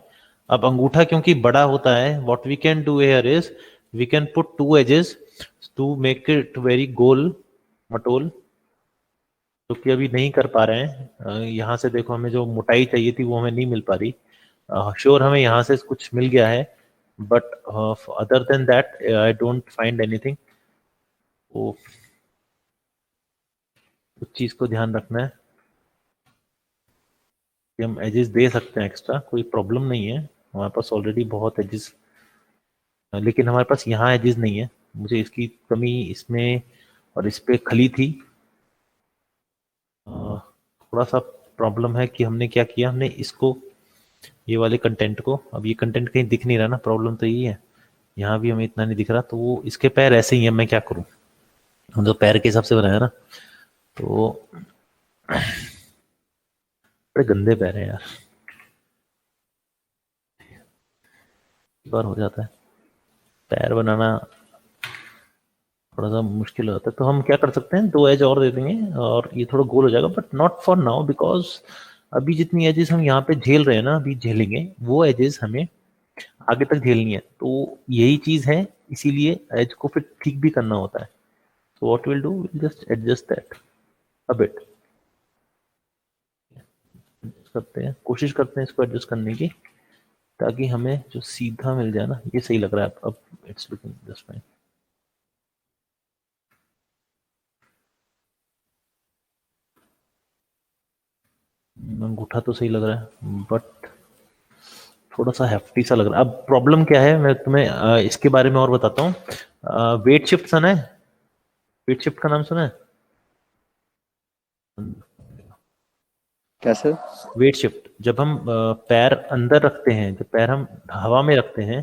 अब अंगूठा क्योंकि बड़ा होता है, what we can do here is we can put two edges to make it very गोल, मटोल, जो कि अभी नहीं कर पा रहे हैं। यहाँ से देखो, हमें जो मोटाई चाहिए थी वो हमें नहीं मिल पा रही। श्योर हमें यहाँ से कुछ मिल गया है, but other than that I don't find anything. वो उस चीज को ध्यान रखना है कि हम एजेस दे सकते हैं एक्स्ट्रा, कोई प्रॉब्लम नहीं है, हमारे पास ऑलरेडी बहुत एजेस, लेकिन हमारे पास यहाँ एजेस नहीं है। मुझे इसकी कमी इसमें और इस पे खली थी। थोड़ा सा प्रॉब्लम है कि हमने क्या किया, हमने इसको ये वाले कंटेंट को। अब ये कंटेंट कहीं दिख नहीं रहा ना, प्रॉब्लम तो यही है। यहाँ भी हमें इतना नहीं दिख रहा, तो वो इसके पैर ऐसे ही है, मैं क्या करूँ। हम तो पैर के हिसाब से बनाया ना, तो बड़े गंदे पैर है यार, एक बार हो जाता है पैर बनाना थोड़ा सा मुश्किल हो जाता है। तो हम क्या कर सकते हैं, 2 एज और दे देंगे और ये थोड़ा गोल हो जाएगा, but not for now, because अभी जितनी एजेस हम यहाँ पे झेल रहे हैं ना, अभी झेलेंगे वो एजेस हमें आगे तक झेलनी है। तो यही चीज है, इसीलिए एज को फिर ठीक भी करना होता है। So what we'll do, we'll just adjust that a bit. करते हैं, कोशिश करते हैं इसको एडजस्ट करने की, ताकि हमें जो सीधा मिल जाए ना, ये सही लग रहा है अब इट्स लुकिंग जस्ट फाइन। अंगूठा तो सही लग रहा है, बट थोड़ा सा हेफ्टी सा लग रहा है। अब प्रॉब्लम क्या है, मैं तुम्हें इसके बारे में और बताता हूँ। वेट शिफ्ट सुना है? वेट शिफ्ट का नाम सुना है? कैसे? वेट शिफ्ट, जब हम पैर अंदर रखते हैं, जब पैर हम हवा में रखते हैं,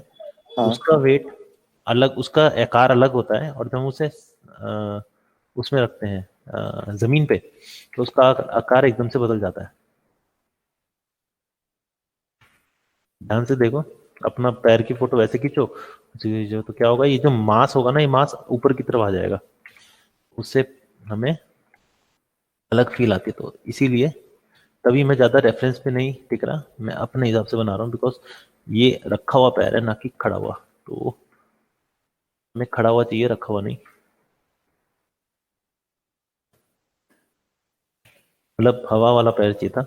हाँ। उसका वेट अलग, उसका आकार अलग होता है, और जब हम उसे उसमें रखते हैं जमीन पे, तो उसका आकार एकदम से बदल जाता है। ध्यान से देखो, अपना पैर की फोटो वैसे खींचो, जो तो क्या होगा, ये जो मांस होगा ना, ये मांस ऊपर की तरफ आ जाएगा, उससे हमें अलग फील आती है। तो इसीलिए तभी मैं ज्यादा रेफरेंस पे नहीं टिक रहा, मैं अपने हिसाब से बना रहा हूँ, बिकॉज ये रखा हुआ पैर है ना कि खड़ा हुआ, तो हमें खड़ा हुआ चाहिए, रखा हुआ नहीं। मतलब हवा वाला पैर चाहिए था।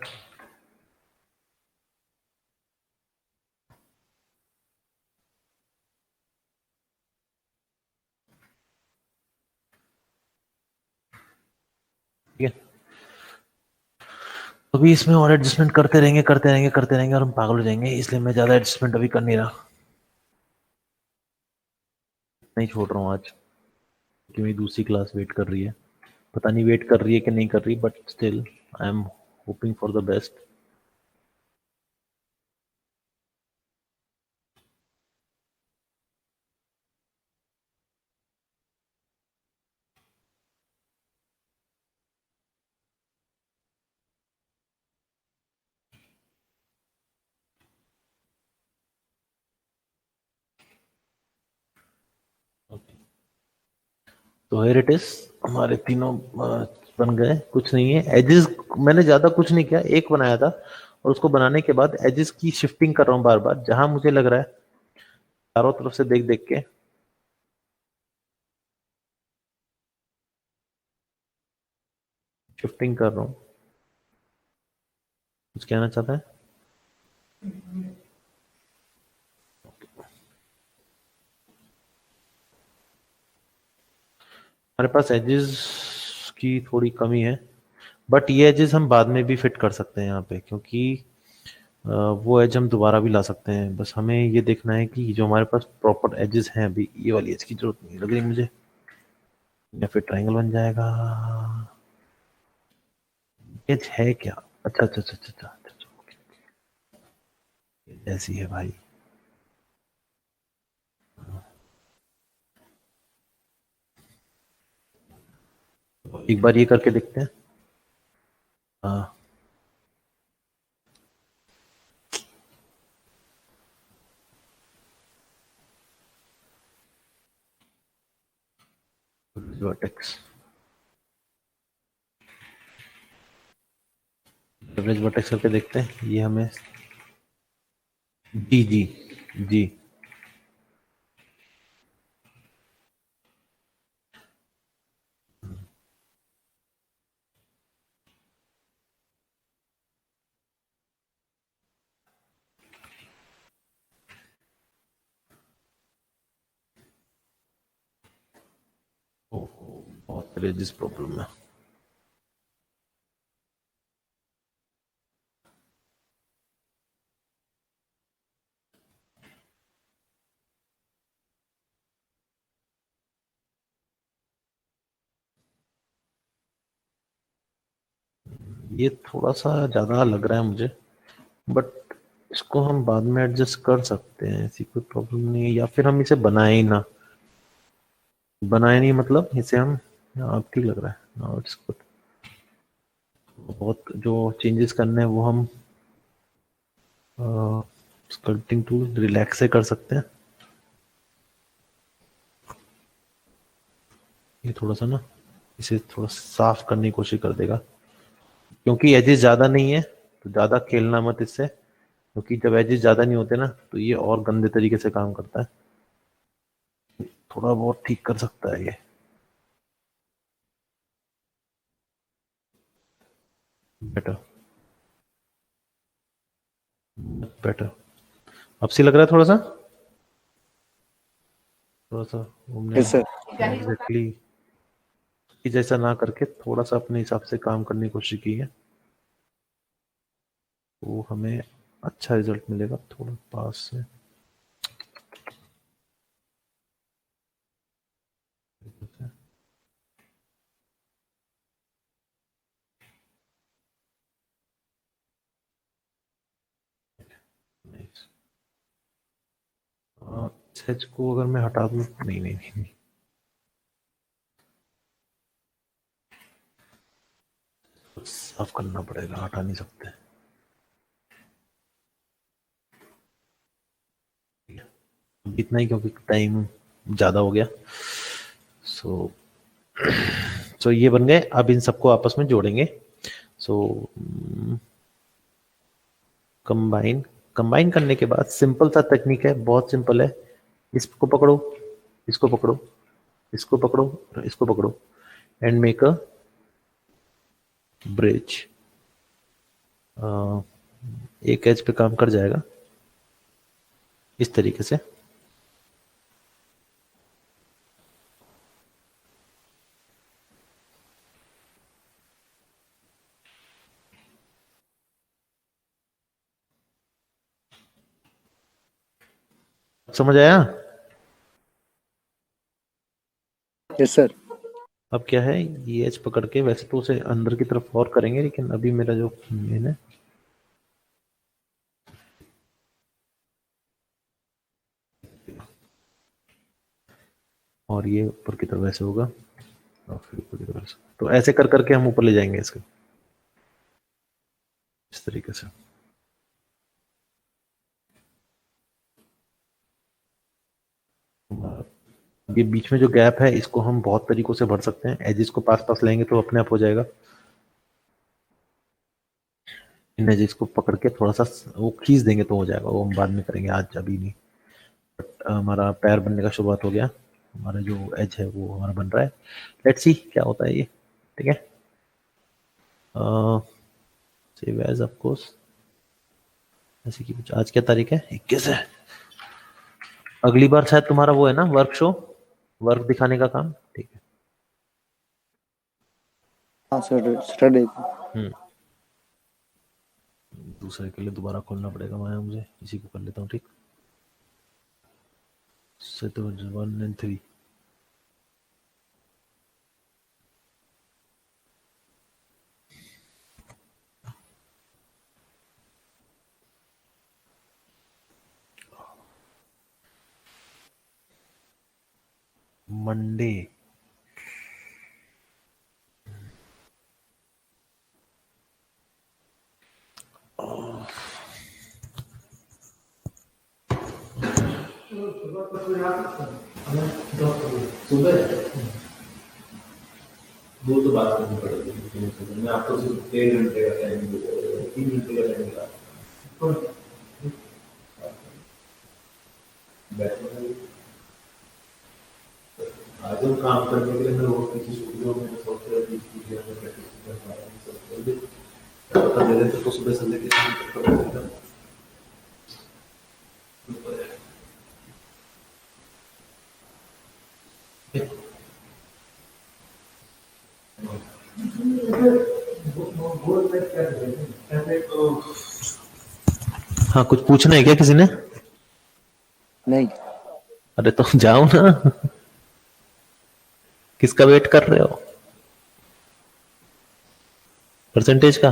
ठीक है, अभी इसमें और एडजस्टमेंट करते रहेंगे, करते रहेंगे, करते रहेंगे, और हम पागल हो जाएंगे, इसलिए मैं ज्यादा एडजस्टमेंट अभी कर नहीं रहा। नहीं छोड़ रहा हूँ आज, कि मेरी दूसरी क्लास वेट कर रही है। पता नहीं वेट कर रही है कि नहीं कर रही, but still I am hoping for the best. तो हियर इट इज, हमारे तीनों बन गए। कुछ नहीं है, एजेस मैंने ज्यादा कुछ नहीं किया, एक बनाया था, और उसको बनाने के बाद एजेस की शिफ्टिंग कर रहा हूँ बार बार, जहां मुझे लग रहा है, चारों तरफ से देख देख के शिफ्टिंग कर रहा हूँ। कुछ कहना चाहता है? हमारे पास एजेस की थोड़ी कमी है, बट ये एजेस हम बाद में भी फिट कर सकते हैं यहाँ पे, क्योंकि वो एज हम दोबारा भी ला सकते हैं। बस हमें ये देखना है कि जो हमारे पास प्रॉपर एजेस हैं, अभी ये वाली एज की जरूरत नहीं लग रही मुझे, या फिर ट्रायंगल बन जाएगा। एज है क्या? अच्छा अच्छा अच्छा अच्छा अच्छा अच्छा, ऐसी है भाई। एक बार ये करके देखते हैं। हाँ, वर्टेक्स, एवरेज वर्टेक्स करके देखते हैं, ये हमें, जी जी जी, ओहो, बहुत रेजिस प्रॉब्लम है। ये थोड़ा सा ज्यादा लग रहा है मुझे, बट इसको हम बाद में एडजस्ट कर सकते हैं, ऐसी कोई प्रॉब्लम नहीं है, या फिर हम इसे बनाए ही ना, बनाए नहीं मतलब इसे हम, अब ठीक लग रहा है ना, इट्स गुड। बहुत जो चेंजेस करने हैं वो हम स्कल्पटिंग टूल रिलैक्स से कर सकते हैं। ये थोड़ा सा ना इसे थोड़ा साफ करने की कोशिश कर देगा, क्योंकि एजेस ज्यादा नहीं है तो ज्यादा खेलना मत इससे, क्योंकि जब एजेस ज्यादा नहीं होते ना तो ये और गंदे तरीके से काम करता है। थोड़ा बहुत ठीक कर सकता है ये, बेटर बेटर। अब सी लग रहा है थोड़ा सा, थोड़ा सा हमने यस सर। एग्जैक्टली जैसा ना करके थोड़ा सा अपने हिसाब से काम करने की कोशिश की है, तो हमें अच्छा रिजल्ट मिलेगा। थोड़ा पास से सेज को अगर मैं हटा दूं, नहीं नहीं नहीं, नहीं। साफ करना पड़ेगा, हटा नहीं सकते। इतना ही, क्योंकि टाइम ज्यादा हो गया। सो सो ये बन गए। अब इन सबको आपस में जोड़ेंगे। सो कंबाइन कंबाइन करने के बाद सिंपल सा टेक्निक है, बहुत सिंपल है। इसको पकड़ो, इसको पकड़ो, इसको पकड़ो, इसको पकड़ो, एंड मेक अ ब्रिज। एक एज पे काम कर जाएगा इस तरीके से। समझ आया? Yes sir. अब क्या है, ये एज पकड़ के, वैसे तो उसे अंदर की तरफ और करेंगे, लेकिन अभी मेरा जो मेन है, और ये ऊपर की तरफ ऐसे होगा, और फिर ऊपर की तरफ ऐसे। तो ऐसे कर करके हम ऊपर ले जाएंगे इसको, इस तरीके से। ये बीच में जो गैप है, इसको हम बहुत तरीकों से भर सकते हैं। एजिस को पास पास लाएंगे तो अपने आप हो जाएगा। इन एजिस को पकड़ के थोड़ा सा वो खींच देंगे तो हो जाएगा, वो हम बाद में करेंगे, आज अभी नहीं। बट हमारा पैर बनने का शुरुआत हो गया, हमारा जो एज है वो हमारा बन रहा है। लेट्स सी क्या होता है ये। ठीक है, सेव एज ऑफ कोर्स, ऐसे की कुछ। आज क्या तारीख है? 21 है। अगली बार शायद तुम्हारा वो है ना, वर्क शो, वर्क दिखाने का काम। ठीक है। हाँ सर, सैटरडे। दूसरे के लिए दोबारा खोलना पड़ेगा माया मुझे, इसी को कर लेता हूँ। ठीक, सेट 1 and 3। मंडे, वो तो बात करनी पड़ेगी। मैं आपको सिर्फ 1.5 घंटे का टाइम दूंगा, 3 घंटे का टाइम मिला। आज हम काम करने के लिए मैं वो किसी स्टूडियो में सॉफ्टवेयर की स्टूडियो में प्रैक्टिस कर पा रहा हूँ। सब पता दे देते तो सुबह से लेके शाम तक पता चलेगा। हाँ कुछ पूछना है क्या किसी ने? नहीं। अरे तो जाओ ना, किसका वेट कर रहे हो? परसेंटेज का?